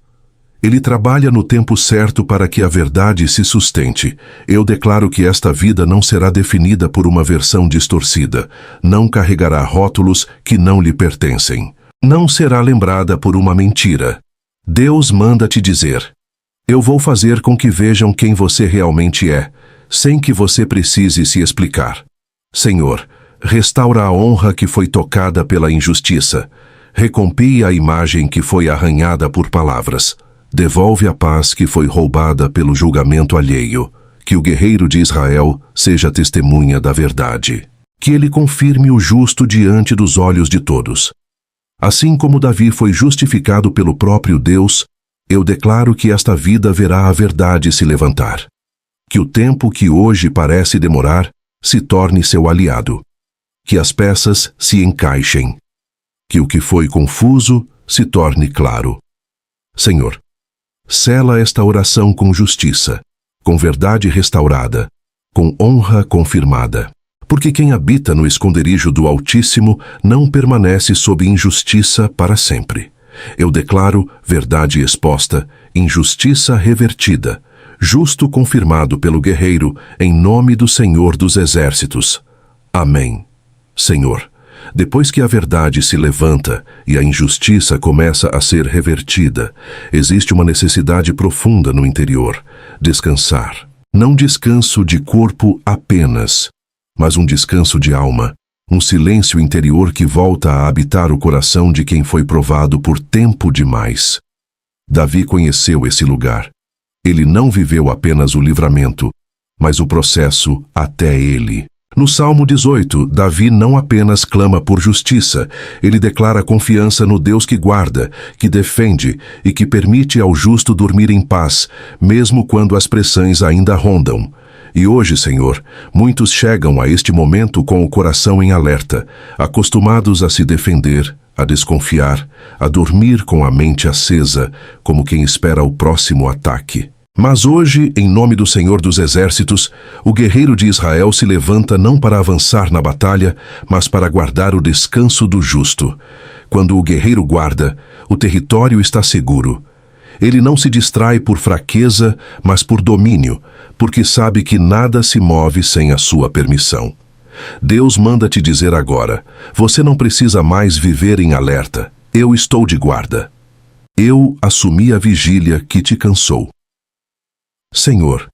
Ele trabalha no tempo certo para que a verdade se sustente. Eu declaro que esta vida não será definida por uma versão distorcida, não carregará rótulos que não lhe pertencem. Não será lembrada por uma mentira. Deus manda te dizer: eu vou fazer com que vejam quem você realmente é, sem que você precise se explicar. Senhor, restaura a honra que foi tocada pela injustiça. Recompie a imagem que foi arranhada por palavras. Devolve a paz que foi roubada pelo julgamento alheio. Que o guerreiro de Israel seja testemunha da verdade. Que ele confirme o justo diante dos olhos de todos. Assim como Davi foi justificado pelo próprio Deus, eu declaro que esta vida verá a verdade se levantar. Que o tempo que hoje parece demorar se torne seu aliado. Que as peças se encaixem. Que o que foi confuso se torne claro. Senhor, sela esta oração com justiça, com verdade restaurada, com honra confirmada. Porque quem habita no esconderijo do Altíssimo não permanece sob injustiça para sempre. Eu declaro verdade exposta, injustiça revertida, justo confirmado pelo guerreiro, em nome do Senhor dos Exércitos. Amém. Senhor, depois que a verdade se levanta e a injustiça começa a ser revertida, existe uma necessidade profunda no interior: descansar. Não descanso de corpo apenas, mas um descanso de alma, um silêncio interior que volta a habitar o coração de quem foi provado por tempo demais. Davi conheceu esse lugar. Ele não viveu apenas o livramento, mas o processo até ele. No Salmo 18, Davi não apenas clama por justiça, ele declara confiança no Deus que guarda, que defende e que permite ao justo dormir em paz, mesmo quando as pressões ainda rondam. E hoje, Senhor, muitos chegam a este momento com o coração em alerta, acostumados a se defender, a desconfiar, a dormir com a mente acesa, como quem espera o próximo ataque. Mas hoje, em nome do Senhor dos Exércitos, o guerreiro de Israel se levanta não para avançar na batalha, mas para guardar o descanso do justo. Quando o guerreiro guarda, o território está seguro. Ele não se distrai por fraqueza, mas por domínio, porque sabe que nada se move sem a sua permissão. Deus manda te dizer agora: você não precisa mais viver em alerta. Eu estou de guarda. Eu assumi a vigília que te cansou. Senhor,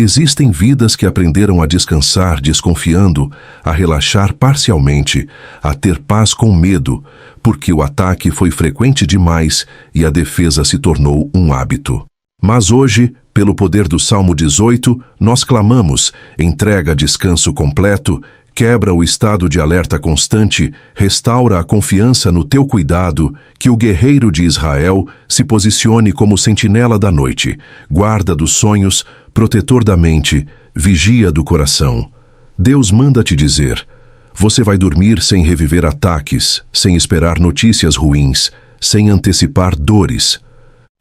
Existem vidas que aprenderam a descansar desconfiando, a relaxar parcialmente, a ter paz com medo, porque o ataque foi frequente demais e a defesa se tornou um hábito. Mas hoje, pelo poder do Salmo 18, nós clamamos: entrega descanso completo, quebra o estado de alerta constante, restaura a confiança no teu cuidado, que o guerreiro de Israel se posicione como sentinela da noite, guarda dos sonhos, protetor da mente, vigia do coração. Deus manda te dizer: você vai dormir sem reviver ataques, sem esperar notícias ruins, sem antecipar dores.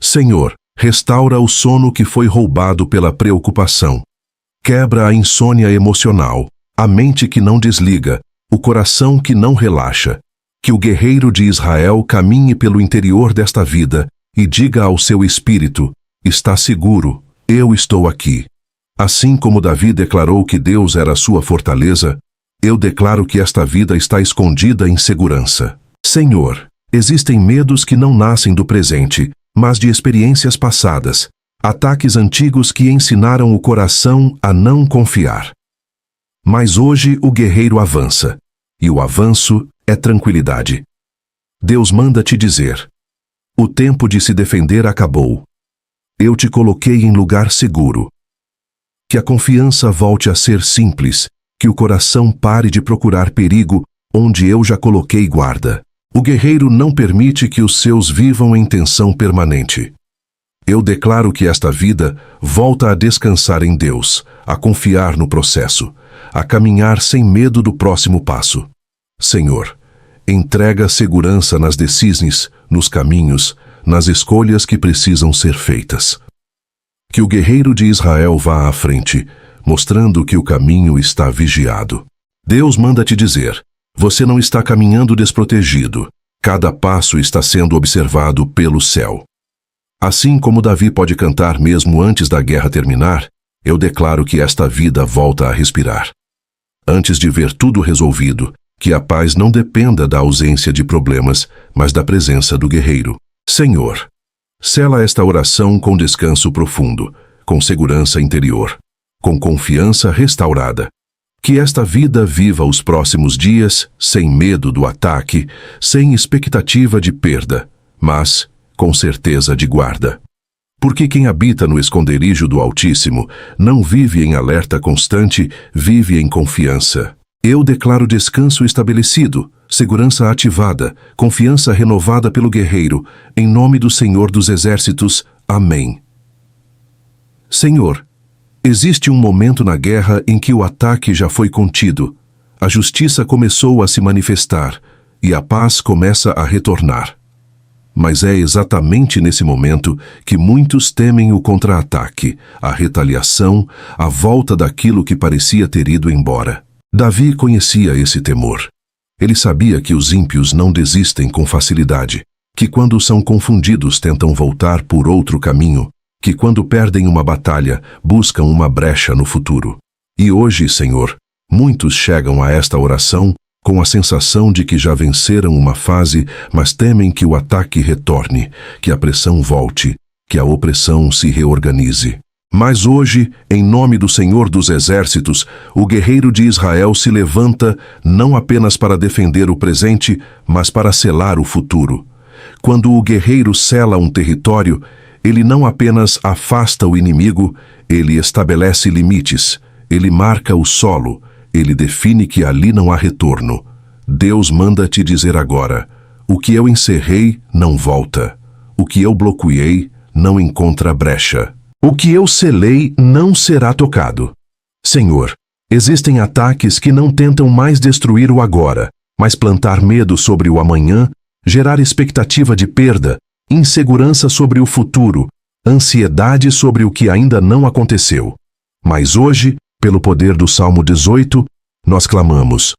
Senhor, restaura o sono que foi roubado pela preocupação. Quebra a insônia emocional, a mente que não desliga, o coração que não relaxa. Que o guerreiro de Israel caminhe pelo interior desta vida e diga ao seu espírito: está seguro, eu estou aqui. Assim como Davi declarou que Deus era sua fortaleza, eu declaro que esta vida está escondida em segurança. Senhor, existem medos que não nascem do presente, mas de experiências passadas, ataques antigos que ensinaram o coração a não confiar. Mas hoje o guerreiro avança, e o avanço é tranquilidade. Deus manda te dizer: o tempo de se defender acabou. Eu te coloquei em lugar seguro. Que a confiança volte a ser simples, que o coração pare de procurar perigo onde eu já coloquei guarda. O guerreiro não permite que os seus vivam em tensão permanente. Eu declaro que esta vida volta a descansar em Deus, a confiar no processo, a caminhar sem medo do próximo passo. Senhor, entrega segurança nas decisões, nos caminhos, nas escolhas que precisam ser feitas. Que o guerreiro de Israel vá à frente, mostrando que o caminho está vigiado. Deus manda te dizer: você não está caminhando desprotegido. Cada passo está sendo observado pelo céu. Assim como Davi pode cantar mesmo antes da guerra terminar, eu declaro que esta vida volta a respirar. Antes de ver tudo resolvido, que a paz não dependa da ausência de problemas, mas da presença do guerreiro. Senhor, sela esta oração com descanso profundo, com segurança interior, com confiança restaurada. Que esta vida viva os próximos dias sem medo do ataque, sem expectativa de perda, mas com certeza de guarda. Porque quem habita no esconderijo do Altíssimo não vive em alerta constante, vive em confiança. Eu declaro descanso estabelecido, segurança ativada, confiança renovada pelo guerreiro, em nome do Senhor dos Exércitos. Amém. Senhor, existe um momento na guerra em que o ataque já foi contido, a justiça começou a se manifestar e a paz começa a retornar. Mas é exatamente nesse momento que muitos temem o contra-ataque, a retaliação, a volta daquilo que parecia ter ido embora. Davi conhecia esse temor. Ele sabia que os ímpios não desistem com facilidade, que quando são confundidos tentam voltar por outro caminho, que quando perdem uma batalha, buscam uma brecha no futuro. E hoje, Senhor, muitos chegam a esta oração com a sensação de que já venceram uma fase, mas temem que o ataque retorne, que a pressão volte, que a opressão se reorganize. Mas hoje, em nome do Senhor dos Exércitos, o guerreiro de Israel se levanta não apenas para defender o presente, mas para selar o futuro. Quando o guerreiro sela um território, ele não apenas afasta o inimigo, ele estabelece limites, ele marca o solo, ele define que ali não há retorno. Deus manda te dizer agora: o que eu encerrei não volta. O que eu bloqueei não encontra brecha. O que eu selei não será tocado. Senhor, existem ataques que não tentam mais destruir o agora, mas plantar medo sobre o amanhã, gerar expectativa de perda, insegurança sobre o futuro, ansiedade sobre o que ainda não aconteceu. Mas hoje, pelo poder do Salmo 18, nós clamamos: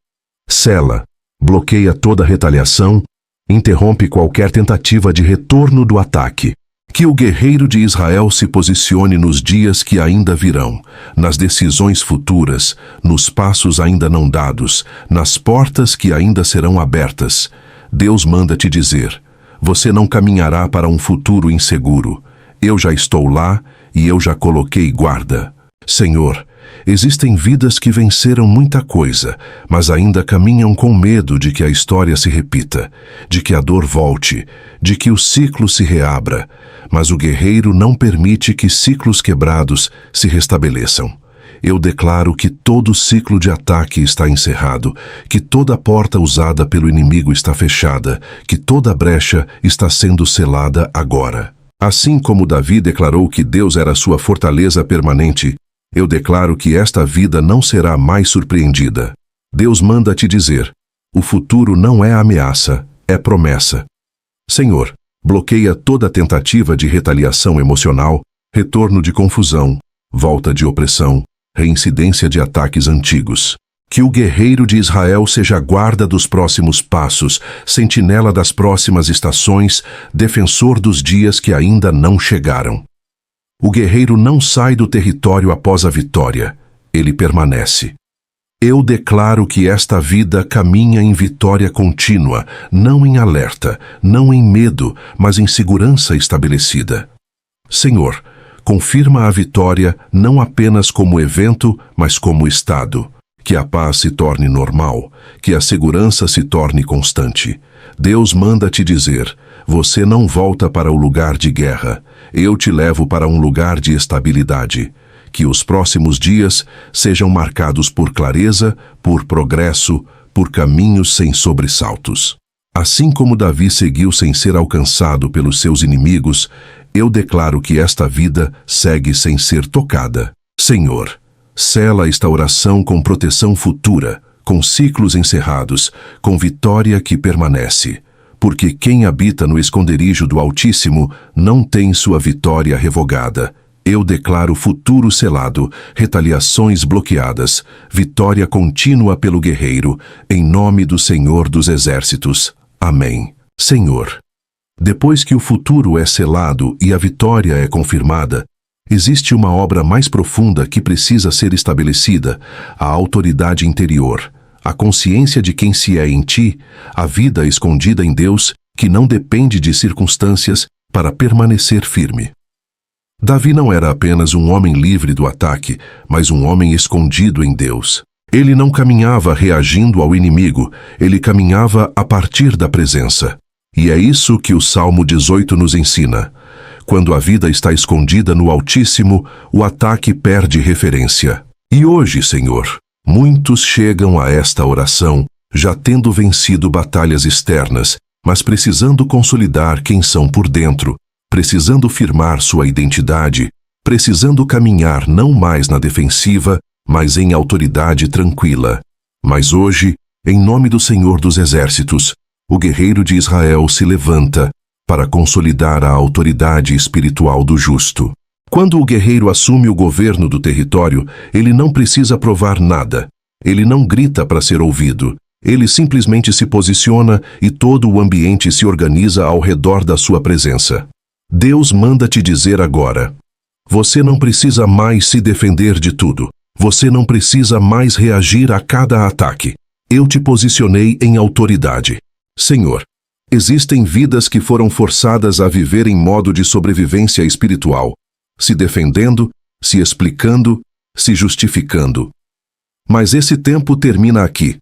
sela, bloqueia toda retaliação, interrompe qualquer tentativa de retorno do ataque. Que o guerreiro de Israel se posicione nos dias que ainda virão, nas decisões futuras, nos passos ainda não dados, nas portas que ainda serão abertas. Deus manda te dizer: você não caminhará para um futuro inseguro. Eu já estou lá e eu já coloquei guarda. Senhor, existem vidas que venceram muita coisa, mas ainda caminham com medo de que a história se repita, de que a dor volte, de que o ciclo se reabra, mas o guerreiro não permite que ciclos quebrados se restabeleçam. Eu declaro que todo ciclo de ataque está encerrado, que toda porta usada pelo inimigo está fechada, que toda brecha está sendo selada agora. Assim como Davi declarou que Deus era sua fortaleza permanente, eu declaro que esta vida não será mais surpreendida. Deus manda te dizer: o futuro não é ameaça, é promessa. Senhor, bloqueia toda tentativa de retaliação emocional, retorno de confusão, volta de opressão, reincidência de ataques antigos. Que o guerreiro de Israel seja guarda dos próximos passos, sentinela das próximas estações, defensor dos dias que ainda não chegaram. O guerreiro não sai do território após a vitória, ele permanece. Eu declaro que esta vida caminha em vitória contínua, não em alerta, não em medo, mas em segurança estabelecida. Senhor, confirma a vitória não apenas como evento, mas como estado. Que a paz se torne normal, que a segurança se torne constante. Deus manda te dizer: você não volta para o lugar de guerra, eu te levo para um lugar de estabilidade. Que os próximos dias sejam marcados por clareza, por progresso, por caminhos sem sobressaltos. Assim como Davi seguiu sem ser alcançado pelos seus inimigos, eu declaro que esta vida segue sem ser tocada. Senhor, sela esta oração com proteção futura, com ciclos encerrados, com vitória que permanece. Porque quem habita no esconderijo do Altíssimo não tem sua vitória revogada. Eu declaro futuro selado, retaliações bloqueadas, vitória contínua pelo guerreiro, em nome do Senhor dos Exércitos. Amém. Senhor, depois que o futuro é selado e a vitória é confirmada, existe uma obra mais profunda que precisa ser estabelecida: a autoridade interior, a consciência de quem se é em ti, a vida escondida em Deus, que não depende de circunstâncias para permanecer firme. Davi não era apenas um homem livre do ataque, mas um homem escondido em Deus. Ele não caminhava reagindo ao inimigo, ele caminhava a partir da presença. E é isso que o Salmo 18 nos ensina. Quando a vida está escondida no Altíssimo, o ataque perde referência. E hoje, Senhor, muitos chegam a esta oração, já tendo vencido batalhas externas, mas precisando consolidar quem são por dentro, precisando firmar sua identidade, precisando caminhar não mais na defensiva, mas em autoridade tranquila. Mas hoje, em nome do Senhor dos Exércitos, o guerreiro de Israel se levanta para consolidar a autoridade espiritual do justo. Quando o guerreiro assume o governo do território, ele não precisa provar nada. Ele não grita para ser ouvido. Ele simplesmente se posiciona e todo o ambiente se organiza ao redor da sua presença. Deus manda te dizer agora: você não precisa mais se defender de tudo. Você não precisa mais reagir a cada ataque. Eu te posicionei em autoridade. Senhor, existem vidas que foram forçadas a viver em modo de sobrevivência espiritual, se defendendo, se explicando, se justificando. Mas esse tempo termina aqui.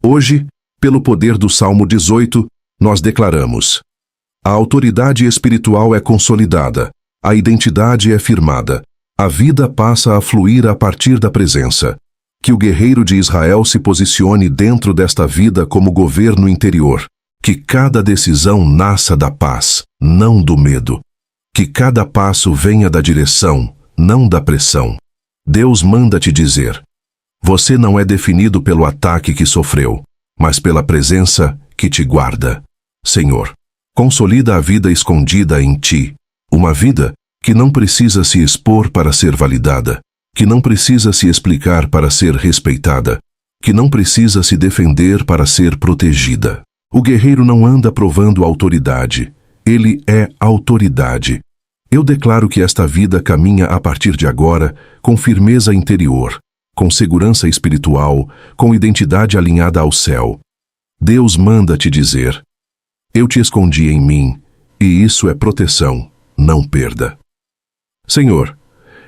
Hoje, pelo poder do Salmo 18, nós declaramos: a autoridade espiritual é consolidada, a identidade é firmada, a vida passa a fluir a partir da presença. Que o guerreiro de Israel se posicione dentro desta vida como governo interior. Que cada decisão nasça da paz, não do medo. Que cada passo venha da direção, não da pressão. Deus manda te dizer: você não é definido pelo ataque que sofreu, mas pela presença que te guarda. Senhor, consolida a vida escondida em ti, uma vida que não precisa se expor para ser validada, que não precisa se explicar para ser respeitada, que não precisa se defender para ser protegida. O guerreiro não anda provando autoridade, ele é autoridade. Eu declaro que esta vida caminha a partir de agora com firmeza interior, com segurança espiritual, com identidade alinhada ao céu. Deus manda te dizer: eu te escondi em mim, e isso é proteção, não perda. Senhor,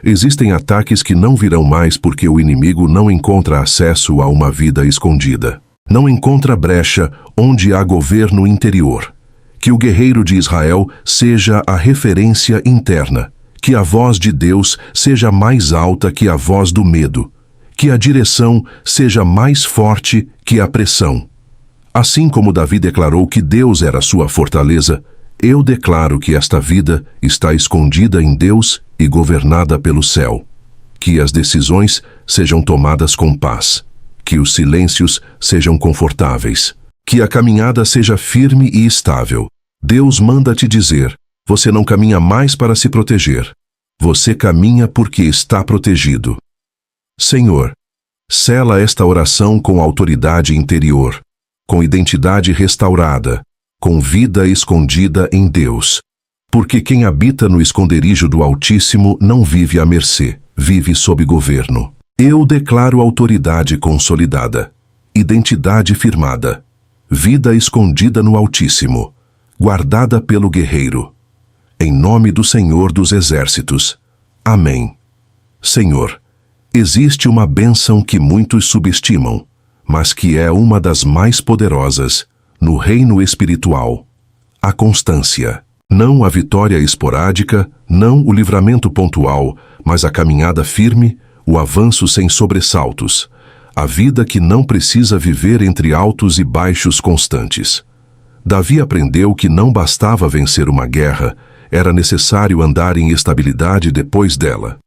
Existem ataques que não virão mais porque o inimigo não encontra acesso a uma vida escondida. Não encontra brecha onde há governo interior. Que o guerreiro de Israel seja a referência interna. Que a voz de Deus seja mais alta que a voz do medo. Que a direção seja mais forte que a pressão. Assim como Davi declarou que Deus era sua fortaleza, eu declaro que esta vida está escondida em Deus e governada pelo céu. Que as decisões sejam tomadas com paz. Que os silêncios sejam confortáveis. Que a caminhada seja firme e estável. Deus manda te dizer, você não caminha mais para se proteger. Você caminha porque está protegido. Senhor, sela esta oração com autoridade interior, com identidade restaurada, com vida escondida em Deus. Porque quem habita no esconderijo do Altíssimo não vive à mercê, vive sob governo. Eu declaro autoridade consolidada, identidade firmada, vida escondida no Altíssimo, guardada pelo guerreiro. Em nome do Senhor dos Exércitos. Amém. Senhor, existe uma bênção que muitos subestimam, mas que é uma das mais poderosas no reino espiritual. A constância. Não a vitória esporádica, não o livramento pontual, mas a caminhada firme, o avanço sem sobressaltos. A vida que não precisa viver entre altos e baixos constantes. Davi aprendeu que não bastava vencer uma guerra, era necessário andar em estabilidade depois dela.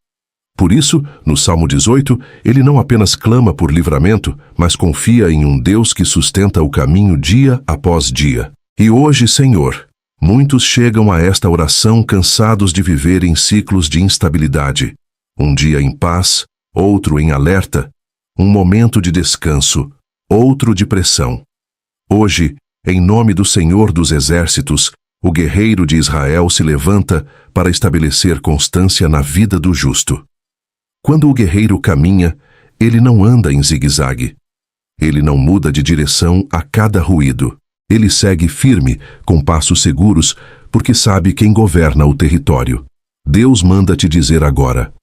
Por isso, no Salmo 18, ele não apenas clama por livramento, mas confia em um Deus que sustenta o caminho dia após dia. E hoje, Senhor, muitos chegam a esta oração cansados de viver em ciclos de instabilidade. Um dia em paz, outro em alerta, um momento de descanso, outro de pressão. Hoje, em nome do Senhor dos Exércitos, o guerreiro de Israel se levanta para estabelecer constância na vida do justo. Quando o guerreiro caminha, ele não anda em zigue-zague. Ele não muda de direção a cada ruído. Ele segue firme, com passos seguros, porque sabe quem governa o território. Deus manda te dizer agora: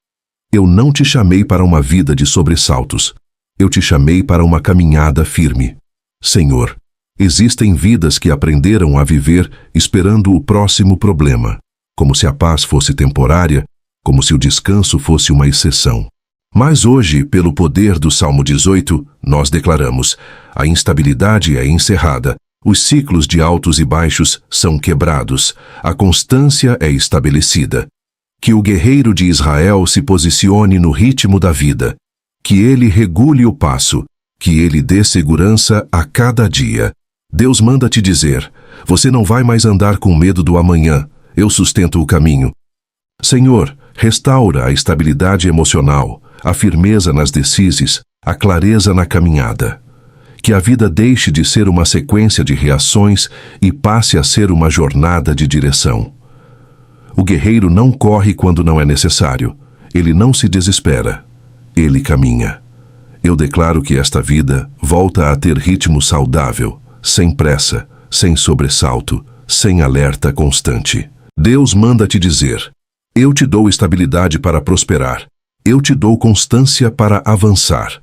eu não te chamei para uma vida de sobressaltos. Eu te chamei para uma caminhada firme. Senhor, existem vidas que aprenderam a viver esperando o próximo problema, como se a paz fosse temporária, como se o descanso fosse uma exceção. Mas hoje, pelo poder do Salmo 18, nós declaramos: a instabilidade é encerrada, os ciclos de altos e baixos são quebrados, a constância é estabelecida. Que o guerreiro de Israel se posicione no ritmo da vida, que ele regule o passo, que ele dê segurança a cada dia. Deus manda te dizer: você não vai mais andar com medo do amanhã, eu sustento o caminho. Senhor, restaura a estabilidade emocional, a firmeza nas decisões, a clareza na caminhada. Que a vida deixe de ser uma sequência de reações e passe a ser uma jornada de direção. O guerreiro não corre quando não é necessário. Ele não se desespera. Ele caminha. Eu declaro que esta vida volta a ter ritmo saudável, sem pressa, sem sobressalto, sem alerta constante. Deus manda te dizer: eu te dou estabilidade para prosperar. Eu te dou constância para avançar.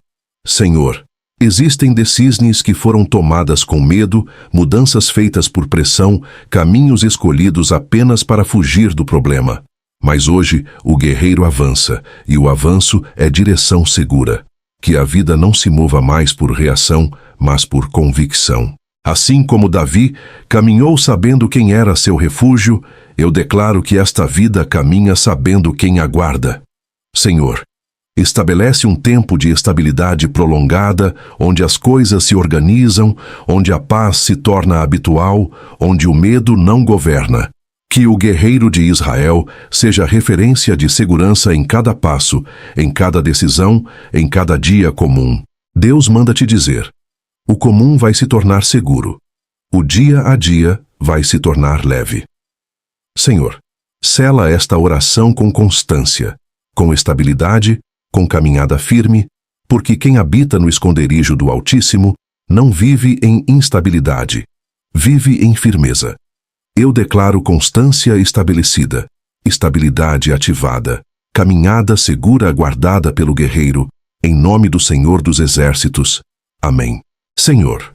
Senhor, existem decisões que foram tomadas com medo, mudanças feitas por pressão, caminhos escolhidos apenas para fugir do problema. Mas hoje, o guerreiro avança, e o avanço é direção segura. Que a vida não se mova mais por reação, mas por convicção. Assim como Davi caminhou sabendo quem era seu refúgio, eu declaro que esta vida caminha sabendo quem aguarda. Senhor, estabelece um tempo de estabilidade prolongada, onde as coisas se organizam, onde a paz se torna habitual, onde o medo não governa. Que o guerreiro de Israel seja referência de segurança em cada passo, em cada decisão, em cada dia comum. Deus manda te dizer: o comum vai se tornar seguro. O dia a dia vai se tornar leve. Senhor, sela esta oração com constância, com estabilidade, com caminhada firme, porque quem habita no esconderijo do Altíssimo não vive em instabilidade, vive em firmeza. Eu declaro constância estabelecida, estabilidade ativada, caminhada segura aguardada pelo guerreiro, em nome do Senhor dos Exércitos. Amém. Senhor,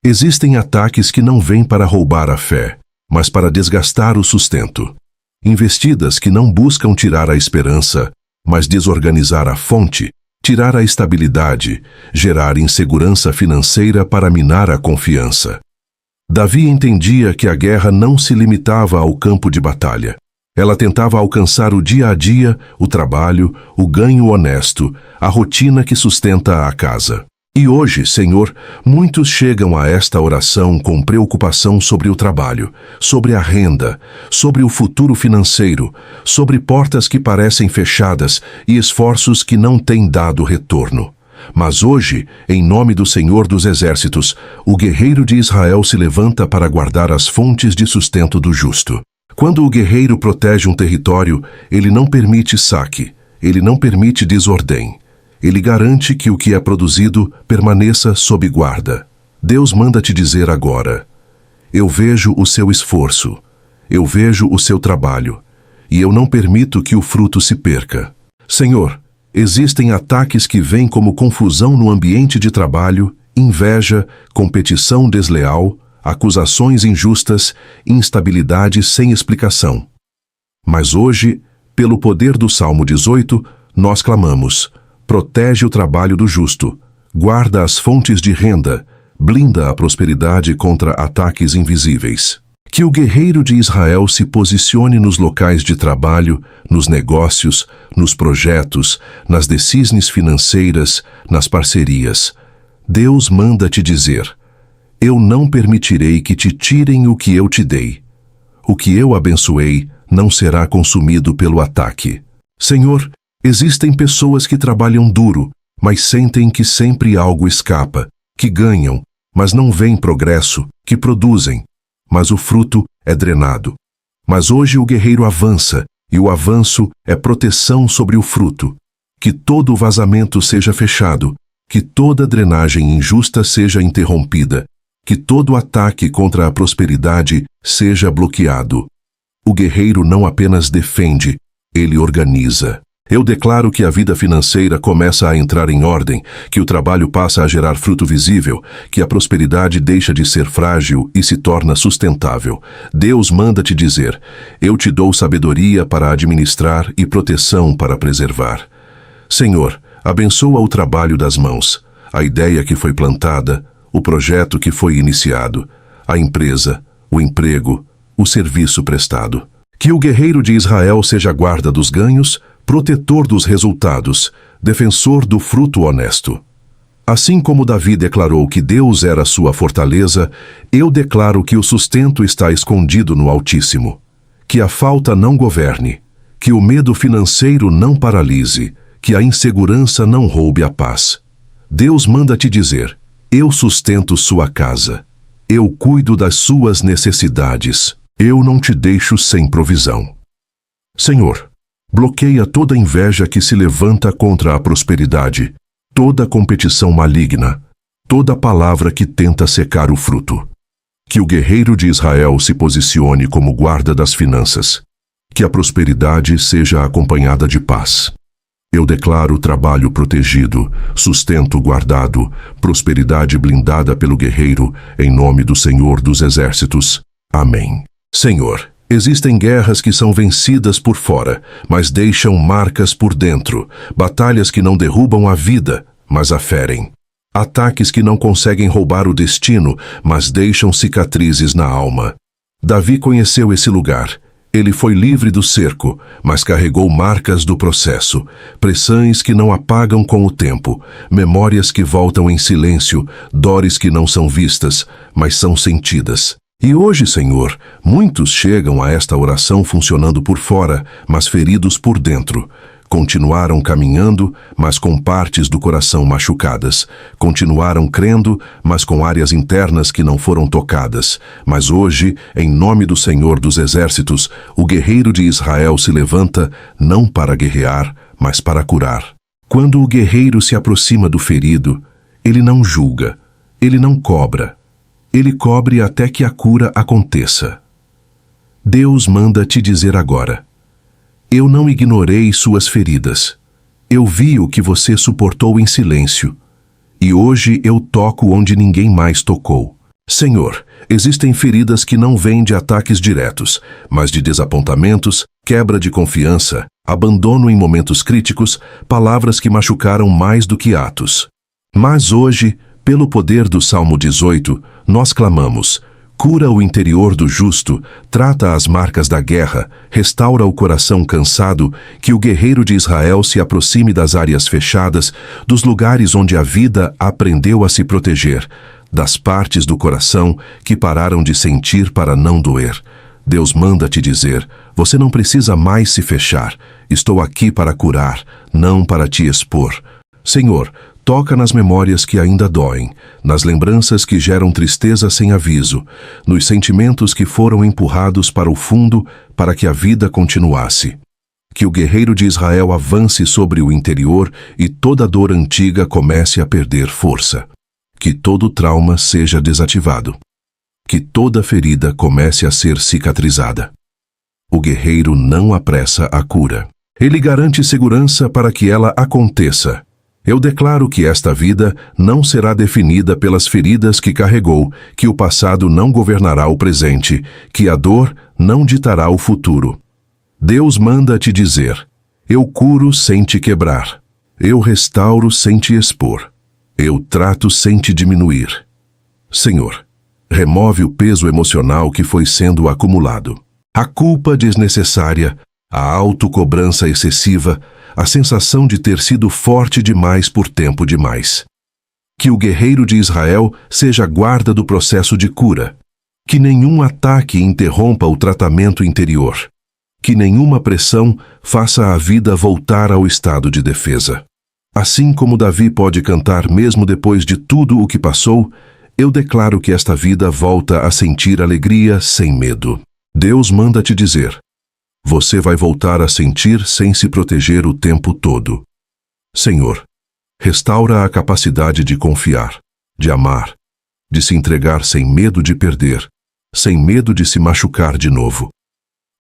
existem ataques que não vêm para roubar a fé, mas para desgastar o sustento. Investidas que não buscam tirar a esperança, mas desorganizar a fonte, tirar a estabilidade, gerar insegurança financeira para minar a confiança. Davi entendia que a guerra não se limitava ao campo de batalha. Ela tentava alcançar o dia a dia, o trabalho, o ganho honesto, a rotina que sustenta a casa. E hoje, Senhor, muitos chegam a esta oração com preocupação sobre o trabalho, sobre a renda, sobre o futuro financeiro, sobre portas que parecem fechadas e esforços que não têm dado retorno. Mas hoje, em nome do Senhor dos Exércitos, o guerreiro de Israel se levanta para guardar as fontes de sustento do justo. Quando o guerreiro protege um território, ele não permite saque, ele não permite desordem. Ele garante que o que é produzido permaneça sob guarda. Deus manda te dizer agora: eu vejo o seu esforço, eu vejo o seu trabalho, e eu não permito que o fruto se perca. Senhor, existem ataques que vêm como confusão no ambiente de trabalho, inveja, competição desleal, acusações injustas, instabilidade sem explicação. Mas hoje, pelo poder do Salmo 18, nós clamamos: protege o trabalho do justo, guarda as fontes de renda, blinda a prosperidade contra ataques invisíveis. Que o guerreiro de Israel se posicione nos locais de trabalho, nos negócios, nos projetos, nas decisões financeiras, nas parcerias. Deus manda te dizer: eu não permitirei que te tirem o que eu te dei. O que eu abençoei não será consumido pelo ataque. Senhor, existem pessoas que trabalham duro, mas sentem que sempre algo escapa, que ganham, mas não veem progresso, que produzem, mas o fruto é drenado. Mas hoje o guerreiro avança, e o avanço é proteção sobre o fruto. Que todo vazamento seja fechado, que toda drenagem injusta seja interrompida, que todo ataque contra a prosperidade seja bloqueado. O guerreiro não apenas defende, ele organiza. Eu declaro que a vida financeira começa a entrar em ordem, que o trabalho passa a gerar fruto visível, que a prosperidade deixa de ser frágil e se torna sustentável. Deus manda te dizer: eu te dou sabedoria para administrar e proteção para preservar. Senhor, abençoa o trabalho das mãos, a ideia que foi plantada, o projeto que foi iniciado, a empresa, o emprego, o serviço prestado. Que o guerreiro de Israel seja guarda dos ganhos, protetor dos resultados, defensor do fruto honesto. Assim como Davi declarou que Deus era sua fortaleza, eu declaro que o sustento está escondido no Altíssimo. Que a falta não governe, que o medo financeiro não paralise, que a insegurança não roube a paz. Deus manda te dizer: eu sustento sua casa, eu cuido das suas necessidades, eu não te deixo sem provisão. Senhor, bloqueia toda inveja que se levanta contra a prosperidade, toda competição maligna, toda palavra que tenta secar o fruto. Que o guerreiro de Israel se posicione como guarda das finanças. Que a prosperidade seja acompanhada de paz. Eu declaro trabalho protegido, sustento guardado, prosperidade blindada pelo guerreiro, em nome do Senhor dos Exércitos. Amém. Senhor, existem guerras que são vencidas por fora, mas deixam marcas por dentro, batalhas que não derrubam a vida, mas a ferem. Ataques que não conseguem roubar o destino, mas deixam cicatrizes na alma. Davi conheceu esse lugar. Ele foi livre do cerco, mas carregou marcas do processo, pressões que não apagam com o tempo, memórias que voltam em silêncio, dores que não são vistas, mas são sentidas. E hoje, Senhor, muitos chegam a esta oração funcionando por fora, mas feridos por dentro. Continuaram caminhando, mas com partes do coração machucadas. Continuaram crendo, mas com áreas internas que não foram tocadas. Mas hoje, em nome do Senhor dos Exércitos, o guerreiro de Israel se levanta, não para guerrear, mas para curar. Quando o guerreiro se aproxima do ferido, ele não julga, ele não cobra. Ele cobre até que a cura aconteça. Deus manda te dizer agora: Eu não ignorei suas feridas. Eu vi o que você suportou em silêncio. E hoje eu toco onde ninguém mais tocou. Senhor, existem feridas que não vêm de ataques diretos, mas de desapontamentos, quebra de confiança, abandono em momentos críticos, palavras que machucaram mais do que atos. Mas hoje, pelo poder do Salmo 18, nós clamamos: cura o interior do justo, trata as marcas da guerra, restaura o coração cansado, que o guerreiro de Israel se aproxime das áreas fechadas, dos lugares onde a vida aprendeu a se proteger, das partes do coração que pararam de sentir para não doer. Deus manda te dizer: você não precisa mais se fechar. Estou aqui para curar, não para te expor. Senhor, toca nas memórias que ainda doem, nas lembranças que geram tristeza sem aviso, nos sentimentos que foram empurrados para o fundo para que a vida continuasse. Que o guerreiro de Israel avance sobre o interior e toda dor antiga comece a perder força. Que todo trauma seja desativado. Que toda ferida comece a ser cicatrizada. O guerreiro não apressa a cura. Ele garante segurança para que ela aconteça. Eu declaro que esta vida não será definida pelas feridas que carregou, que o passado não governará o presente, que a dor não ditará o futuro. Deus manda te dizer: eu curo sem te quebrar. Eu restauro sem te expor. Eu trato sem te diminuir. Senhor, remove o peso emocional que foi sendo acumulado. A culpa desnecessária, a autocobrança excessiva, a sensação de ter sido forte demais por tempo demais. Que o guerreiro de Israel seja guarda do processo de cura. Que nenhum ataque interrompa o tratamento interior. Que nenhuma pressão faça a vida voltar ao estado de defesa. Assim como Davi pode cantar mesmo depois de tudo o que passou, eu declaro que esta vida volta a sentir alegria sem medo. Deus manda te dizer: você vai voltar a sentir sem se proteger o tempo todo. Senhor, restaura a capacidade de confiar, de amar, de se entregar sem medo de perder, sem medo de se machucar de novo.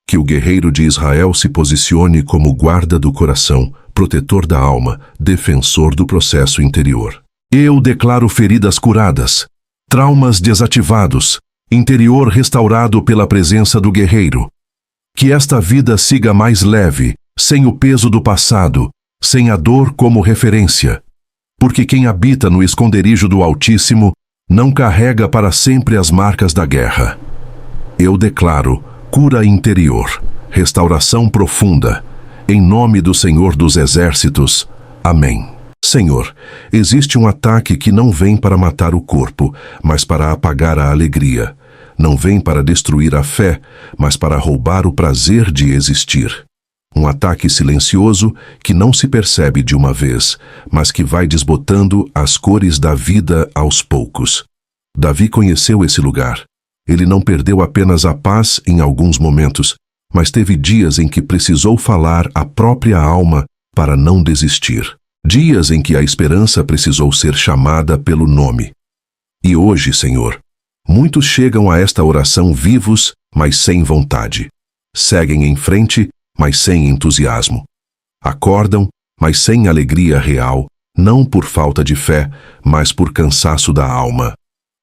Que o guerreiro de Israel se posicione como guarda do coração, protetor da alma, defensor do processo interior. Eu declaro feridas curadas, traumas desativados, interior restaurado pela presença do guerreiro. Que esta vida siga mais leve, sem o peso do passado, sem a dor como referência. Porque quem habita no esconderijo do Altíssimo não carrega para sempre as marcas da guerra. Eu declaro cura interior, restauração profunda, em nome do Senhor dos Exércitos. Amém. Senhor, existe um ataque que não vem para matar o corpo, mas para apagar a alegria. Não vem para destruir a fé, mas para roubar o prazer de existir. Um ataque silencioso que não se percebe de uma vez, mas que vai desbotando as cores da vida aos poucos. Davi conheceu esse lugar. Ele não perdeu apenas a paz em alguns momentos, mas teve dias em que precisou falar à própria alma para não desistir. Dias em que a esperança precisou ser chamada pelo nome. E hoje, Senhor, muitos chegam a esta oração vivos, mas sem vontade. Seguem em frente, mas sem entusiasmo. Acordam, mas sem alegria real, não por falta de fé, mas por cansaço da alma.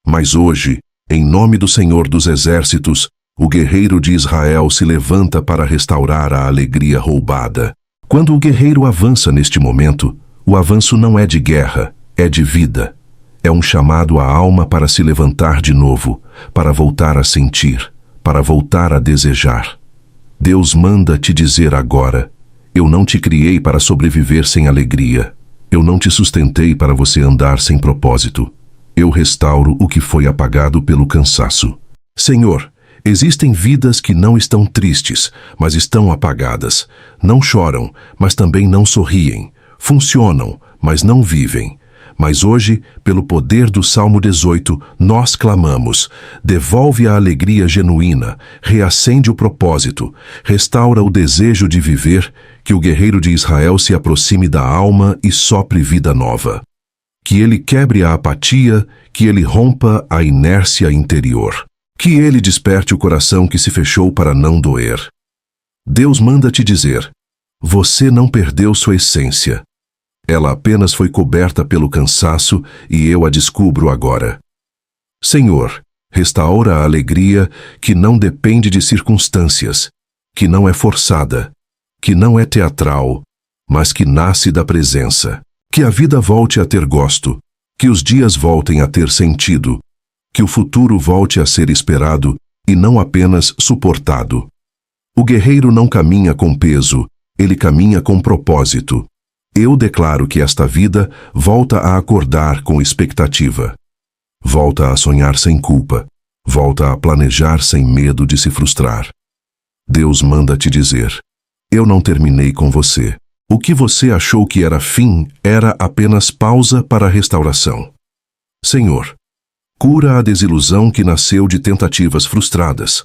Mas hoje, em nome do Senhor dos Exércitos, o guerreiro de Israel se levanta para restaurar a alegria roubada. Quando o guerreiro avança neste momento, o avanço não é de guerra, é de vida. É um chamado à alma para se levantar de novo, para voltar a sentir, para voltar a desejar. Deus manda te dizer agora: eu não te criei para sobreviver sem alegria. Eu não te sustentei para você andar sem propósito. Eu restauro o que foi apagado pelo cansaço. Senhor, existem vidas que não estão tristes, mas estão apagadas. Não choram, mas também não sorriem. Funcionam, mas não vivem. Mas hoje, pelo poder do Salmo 18, nós clamamos: devolve a alegria genuína, reacende o propósito, restaura o desejo de viver, que o guerreiro de Israel se aproxime da alma e sopre vida nova. Que ele quebre a apatia, que ele rompa a inércia interior. Que ele desperte o coração que se fechou para não doer. Deus manda te dizer: Você não perdeu sua essência. Ela apenas foi coberta pelo cansaço e eu a descubro agora. Senhor, restaura a alegria que não depende de circunstâncias, que não é forçada, que não é teatral, mas que nasce da presença. Que a vida volte a ter gosto, que os dias voltem a ter sentido, que o futuro volte a ser esperado e não apenas suportado. O guerreiro não caminha com peso, ele caminha com propósito. Eu declaro que esta vida volta a acordar com expectativa. Volta a sonhar sem culpa, volta a planejar sem medo de se frustrar. Deus manda te dizer: eu não terminei com você. O que você achou que era fim era apenas pausa para a restauração. Senhor, cura a desilusão que nasceu de tentativas frustradas,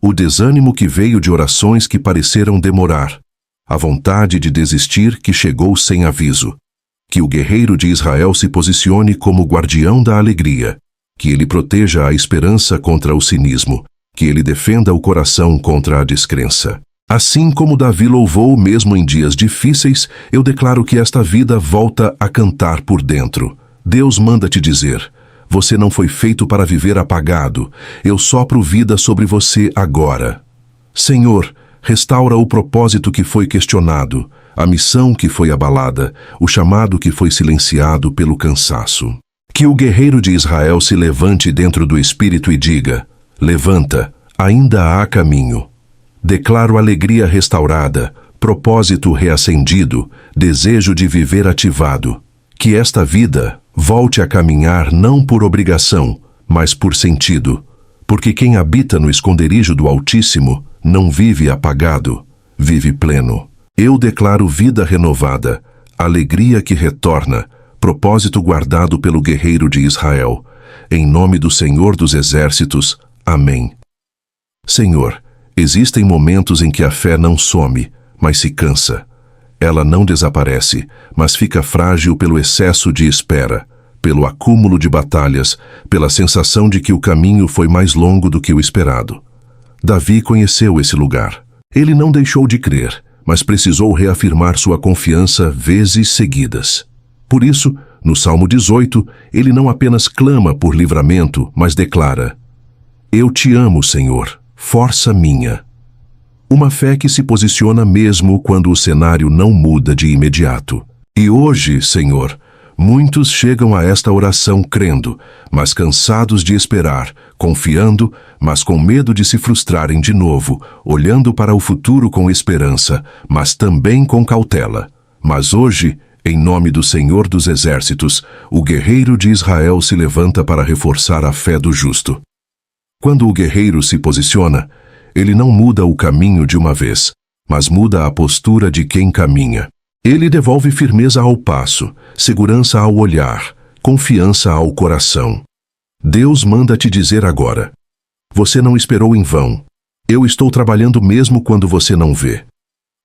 o desânimo que veio de orações que pareceram demorar, a vontade de desistir que chegou sem aviso. Que o guerreiro de Israel se posicione como guardião da alegria, que ele proteja a esperança contra o cinismo, que ele defenda o coração contra a descrença. Assim como Davi louvou mesmo em dias difíceis, eu declaro que esta vida volta a cantar por dentro. Deus manda te dizer: você não foi feito para viver apagado, eu sopro vida sobre você agora. Senhor, restaura o propósito que foi questionado, a missão que foi abalada, o chamado que foi silenciado pelo cansaço. Que o guerreiro de Israel se levante dentro do Espírito e diga: levanta, ainda há caminho. Declaro alegria restaurada, propósito reacendido, desejo de viver ativado. Que esta vida volte a caminhar não por obrigação, mas por sentido. Porque quem habita no esconderijo do Altíssimo não vive apagado, vive pleno. Eu declaro vida renovada, alegria que retorna, propósito guardado pelo guerreiro de Israel. Em nome do Senhor dos Exércitos. Amém. Senhor, existem momentos em que a fé não some, mas se cansa. Ela não desaparece, mas fica frágil pelo excesso de espera, pelo acúmulo de batalhas, pela sensação de que o caminho foi mais longo do que o esperado. Davi conheceu esse lugar. Ele não deixou de crer, mas precisou reafirmar sua confiança vezes seguidas. Por isso, no Salmo 18, ele não apenas clama por livramento, mas declara: eu te amo, Senhor, força minha. Uma fé que se posiciona mesmo quando o cenário não muda de imediato. E hoje, Senhor, muitos chegam a esta oração crendo, mas cansados de esperar, confiando, mas com medo de se frustrarem de novo, olhando para o futuro com esperança, mas também com cautela. Mas hoje, em nome do Senhor dos Exércitos, o guerreiro de Israel se levanta para reforçar a fé do justo. Quando o guerreiro se posiciona, ele não muda o caminho de uma vez, mas muda a postura de quem caminha. Ele devolve firmeza ao passo, segurança ao olhar, confiança ao coração. Deus manda te dizer agora: você não esperou em vão. Eu estou trabalhando mesmo quando você não vê.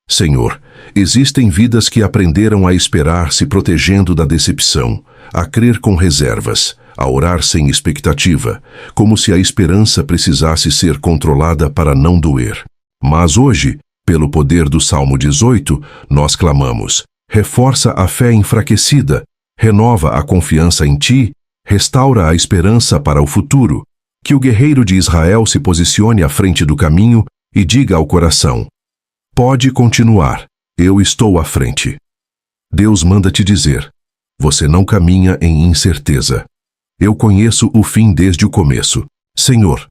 Senhor, existem vidas que aprenderam a esperar se protegendo da decepção, a crer com reservas, a orar sem expectativa, como se a esperança precisasse ser controlada para não doer. Mas hoje, pelo poder do Salmo 18, nós clamamos: reforça a fé enfraquecida, renova a confiança em ti, restaura a esperança para o futuro. Que o guerreiro de Israel se posicione à frente do caminho e diga ao coração: pode continuar, eu estou à frente. Deus manda te dizer: você não caminha em incerteza. Eu conheço o fim desde o começo. Senhor,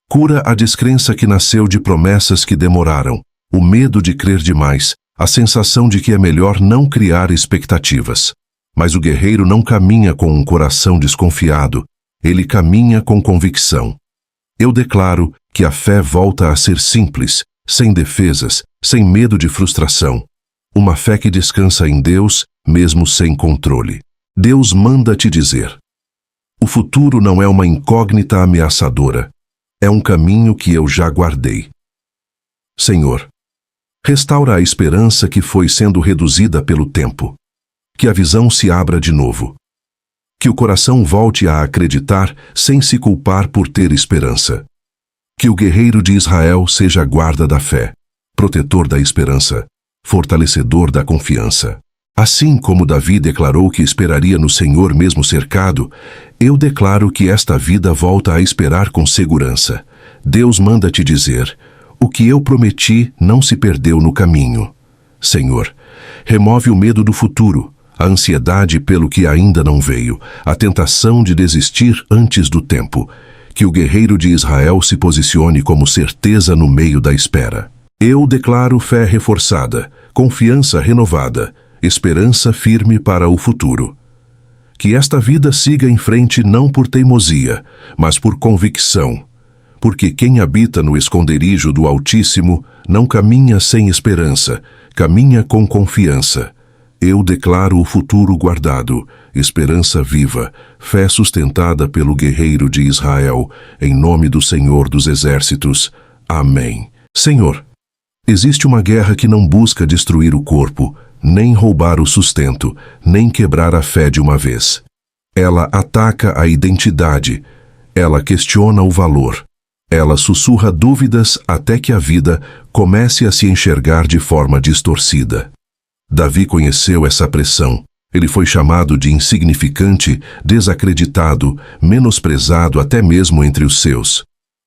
cura a descrença que nasceu de promessas que demoraram, o medo de crer demais, a sensação de que é melhor não criar expectativas. Mas o guerreiro não caminha com um coração desconfiado, ele caminha com convicção. Eu declaro que a fé volta a ser simples, sem defesas, sem medo de frustração. Uma fé que descansa em Deus, mesmo sem controle. Deus manda te dizer: o futuro não é uma incógnita ameaçadora, é um caminho que eu já guardei. Senhor, restaura a esperança que foi sendo reduzida pelo tempo. Que a visão se abra de novo. Que o coração volte a acreditar sem se culpar por ter esperança. Que o guerreiro de Israel seja a guarda da fé, protetor da esperança, fortalecedor da confiança. Assim como Davi declarou que esperaria no Senhor mesmo cercado, eu declaro que esta vida volta a esperar com segurança. Deus manda te dizer: o que eu prometi não se perdeu no caminho. Senhor, remove o medo do futuro, a ansiedade pelo que ainda não veio, a tentação de desistir antes do tempo. Que o guerreiro de Israel se posicione como certeza no meio da espera. Eu declaro fé reforçada, confiança renovada, esperança firme para o futuro. Que esta vida siga em frente não por teimosia, mas por convicção. Porque quem habita no esconderijo do Altíssimo não caminha sem esperança, caminha com confiança. Eu declaro o futuro guardado, esperança viva, fé sustentada pelo guerreiro de Israel, em nome do Senhor dos Exércitos. Amém. Senhor, existe uma guerra que não busca destruir o corpo, nem roubar o sustento, nem quebrar a fé de uma vez. Ela ataca a identidade, ela questiona o valor, ela sussurra dúvidas até que a vida comece a se enxergar de forma distorcida. Davi conheceu essa pressão. Ele foi chamado de insignificante, desacreditado, menosprezado até mesmo entre os seus.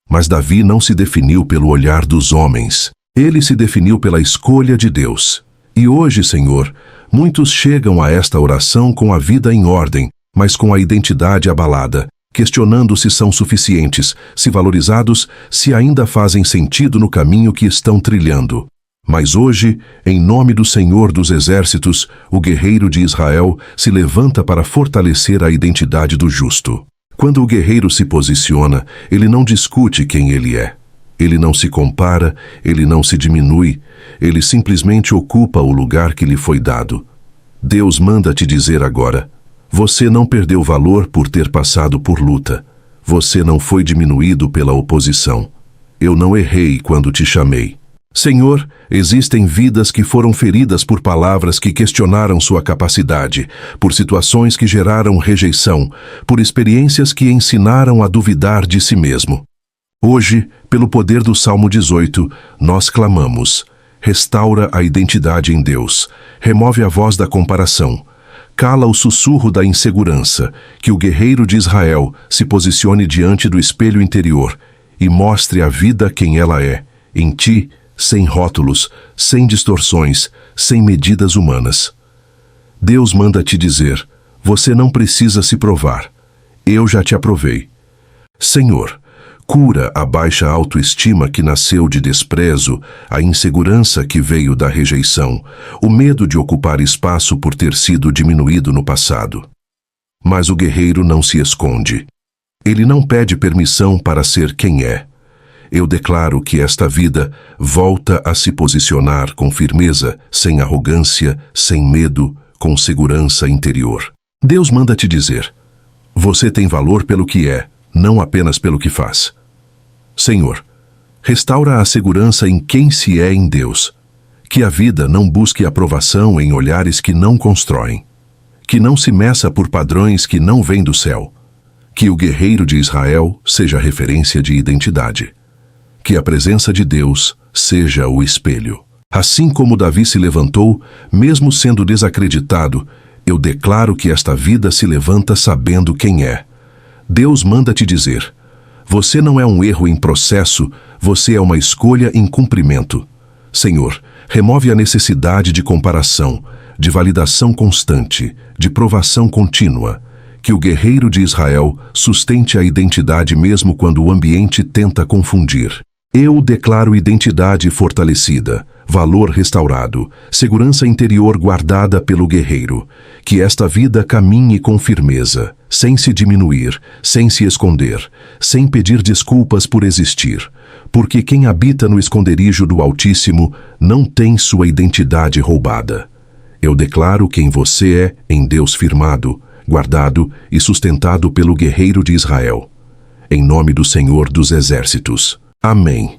Mas Davi não se definiu pelo olhar dos homens. Ele se definiu pela escolha de Deus. E hoje, Senhor, muitos chegam a esta oração com a vida em ordem, mas com a identidade abalada, questionando se são suficientes, se valorizados, se ainda fazem sentido no caminho que estão trilhando. Mas hoje, em nome do Senhor dos Exércitos, o guerreiro de Israel se levanta para fortalecer a identidade do justo. Quando o guerreiro se posiciona, ele não discute quem ele é. Ele não se compara, ele não se diminui, ele simplesmente ocupa o lugar que lhe foi dado. Deus manda te dizer agora: você não perdeu valor por ter passado por luta. Você não foi diminuído pela oposição. Eu não errei quando te chamei. Senhor, existem vidas que foram feridas por palavras que questionaram sua capacidade, por situações que geraram rejeição, por experiências que ensinaram a duvidar de si mesmo. Hoje, pelo poder do Salmo 18, nós clamamos: restaura a identidade em Deus, remove a voz da comparação, cala o sussurro da insegurança, que o guerreiro de Israel se posicione diante do espelho interior e mostre a vida quem ela é, em ti, sem rótulos, sem distorções, sem medidas humanas. Deus manda te dizer: você não precisa se provar. Eu já te aprovei. Senhor, cura a baixa autoestima que nasceu de desprezo, a insegurança que veio da rejeição, o medo de ocupar espaço por ter sido diminuído no passado. Mas o guerreiro não se esconde. Ele não pede permissão para ser quem é. Eu declaro que esta vida volta a se posicionar com firmeza, sem arrogância, sem medo, com segurança interior. Deus manda te dizer: você tem valor pelo que é, não apenas pelo que faz. Senhor, restaura a segurança em quem se é em Deus. Que a vida não busque aprovação em olhares que não constroem. Que não se meça por padrões que não vêm do céu. Que o guerreiro de Israel seja referência de identidade. Que a presença de Deus seja o espelho. Assim como Davi se levantou, mesmo sendo desacreditado, eu declaro que esta vida se levanta sabendo quem é. Deus manda te dizer: você não é um erro em processo, você é uma escolha em cumprimento. Senhor, remove a necessidade de comparação, de validação constante, de provação contínua. Que o guerreiro de Israel sustente a identidade mesmo quando o ambiente tenta confundir. Eu declaro identidade fortalecida, valor restaurado, segurança interior guardada pelo guerreiro. Que esta vida caminhe com firmeza, sem se diminuir, sem se esconder, sem pedir desculpas por existir. Porque quem habita no esconderijo do Altíssimo não tem sua identidade roubada. Eu declaro quem você é em Deus firmado, guardado e sustentado pelo guerreiro de Israel. Em nome do Senhor dos Exércitos. Amém.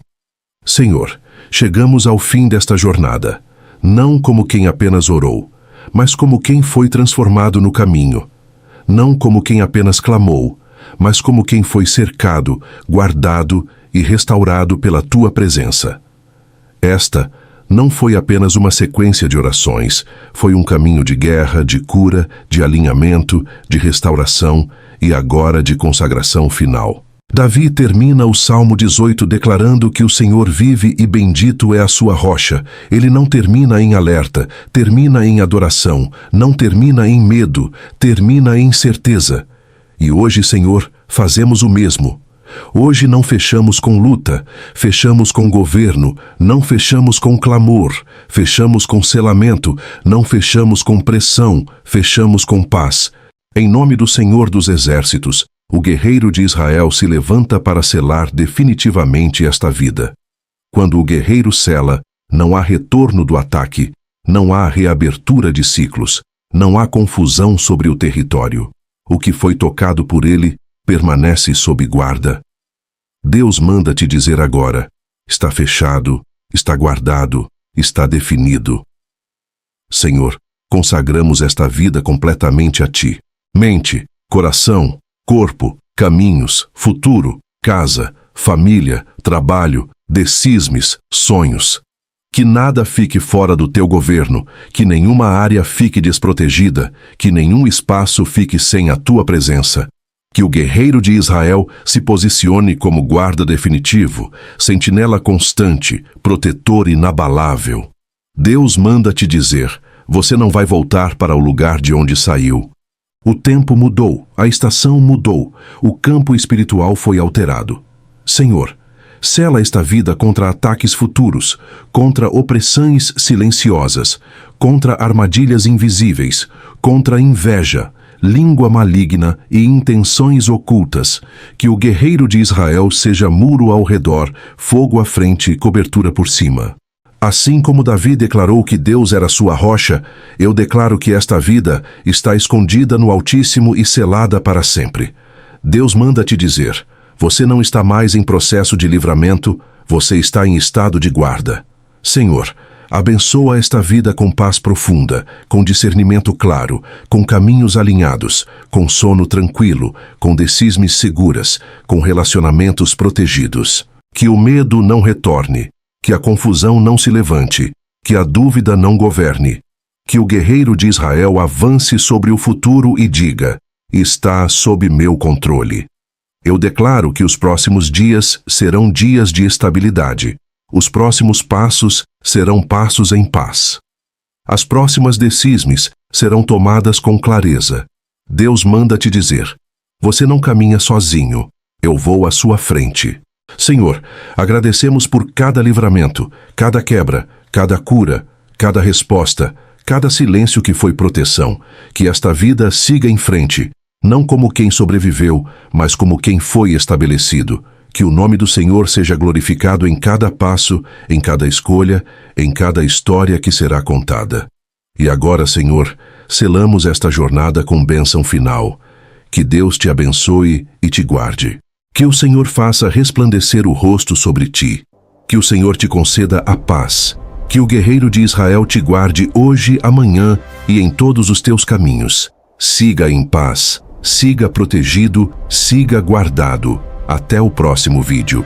Senhor, chegamos ao fim desta jornada, não como quem apenas orou, mas como quem foi transformado no caminho. Não como quem apenas clamou, mas como quem foi cercado, guardado e restaurado pela Tua presença. Esta não foi apenas uma sequência de orações, foi um caminho de guerra, de cura, de alinhamento, de restauração e agora de consagração final. Davi termina o Salmo 18 declarando que o Senhor vive e bendito é a sua rocha. Ele não termina em alerta, termina em adoração, não termina em medo, termina em certeza. E hoje, Senhor, fazemos o mesmo. Hoje não fechamos com luta, fechamos com governo, não fechamos com clamor, fechamos com selamento, não fechamos com pressão, fechamos com paz. Em nome do Senhor dos Exércitos, o guerreiro de Israel se levanta para selar definitivamente esta vida. Quando o guerreiro sela, não há retorno do ataque, não há reabertura de ciclos, não há confusão sobre o território. O que foi tocado por ele permanece sob guarda. Deus manda te dizer agora: está fechado, está guardado, está definido. Senhor, consagramos esta vida completamente a Ti. Mente, coração, corpo, caminhos, futuro, casa, família, trabalho, decismes, sonhos. Que nada fique fora do Teu governo, que nenhuma área fique desprotegida, que nenhum espaço fique sem a Tua presença. Que o guerreiro de Israel se posicione como guarda definitivo, sentinela constante, protetor inabalável. Deus manda te dizer: você não vai voltar para o lugar de onde saiu. O tempo mudou, a estação mudou, o campo espiritual foi alterado. Senhor, sela esta vida contra ataques futuros, contra opressões silenciosas, contra armadilhas invisíveis, contra inveja, língua maligna e intenções ocultas. Que o guerreiro de Israel seja muro ao redor, fogo à frente e cobertura por cima. Assim como Davi declarou que Deus era sua rocha, eu declaro que esta vida está escondida no Altíssimo e selada para sempre. Deus manda te dizer: você não está mais em processo de livramento, você está em estado de guarda. Senhor, abençoa esta vida com paz profunda, com discernimento claro, com caminhos alinhados, com sono tranquilo, com decisões seguras, com relacionamentos protegidos. Que o medo não retorne, que a confusão não se levante, que a dúvida não governe. Que o guerreiro de Israel avance sobre o futuro e diga: está sob meu controle. Eu declaro que os próximos dias serão dias de estabilidade. Os próximos passos serão passos em paz. As próximas decisões serão tomadas com clareza. Deus manda te dizer: você não caminha sozinho, eu vou à sua frente. Senhor, agradecemos por cada livramento, cada quebra, cada cura, cada resposta, cada silêncio que foi proteção. Que esta vida siga em frente, não como quem sobreviveu, mas como quem foi estabelecido. Que o nome do Senhor seja glorificado em cada passo, em cada escolha, em cada história que será contada. E agora, Senhor, selamos esta jornada com bênção final. Que Deus te abençoe e te guarde. Que o Senhor faça resplandecer o rosto sobre ti. Que o Senhor te conceda a paz. Que o guerreiro de Israel te guarde hoje, amanhã e em todos os teus caminhos. Siga em paz, siga protegido, siga guardado. Até o próximo vídeo.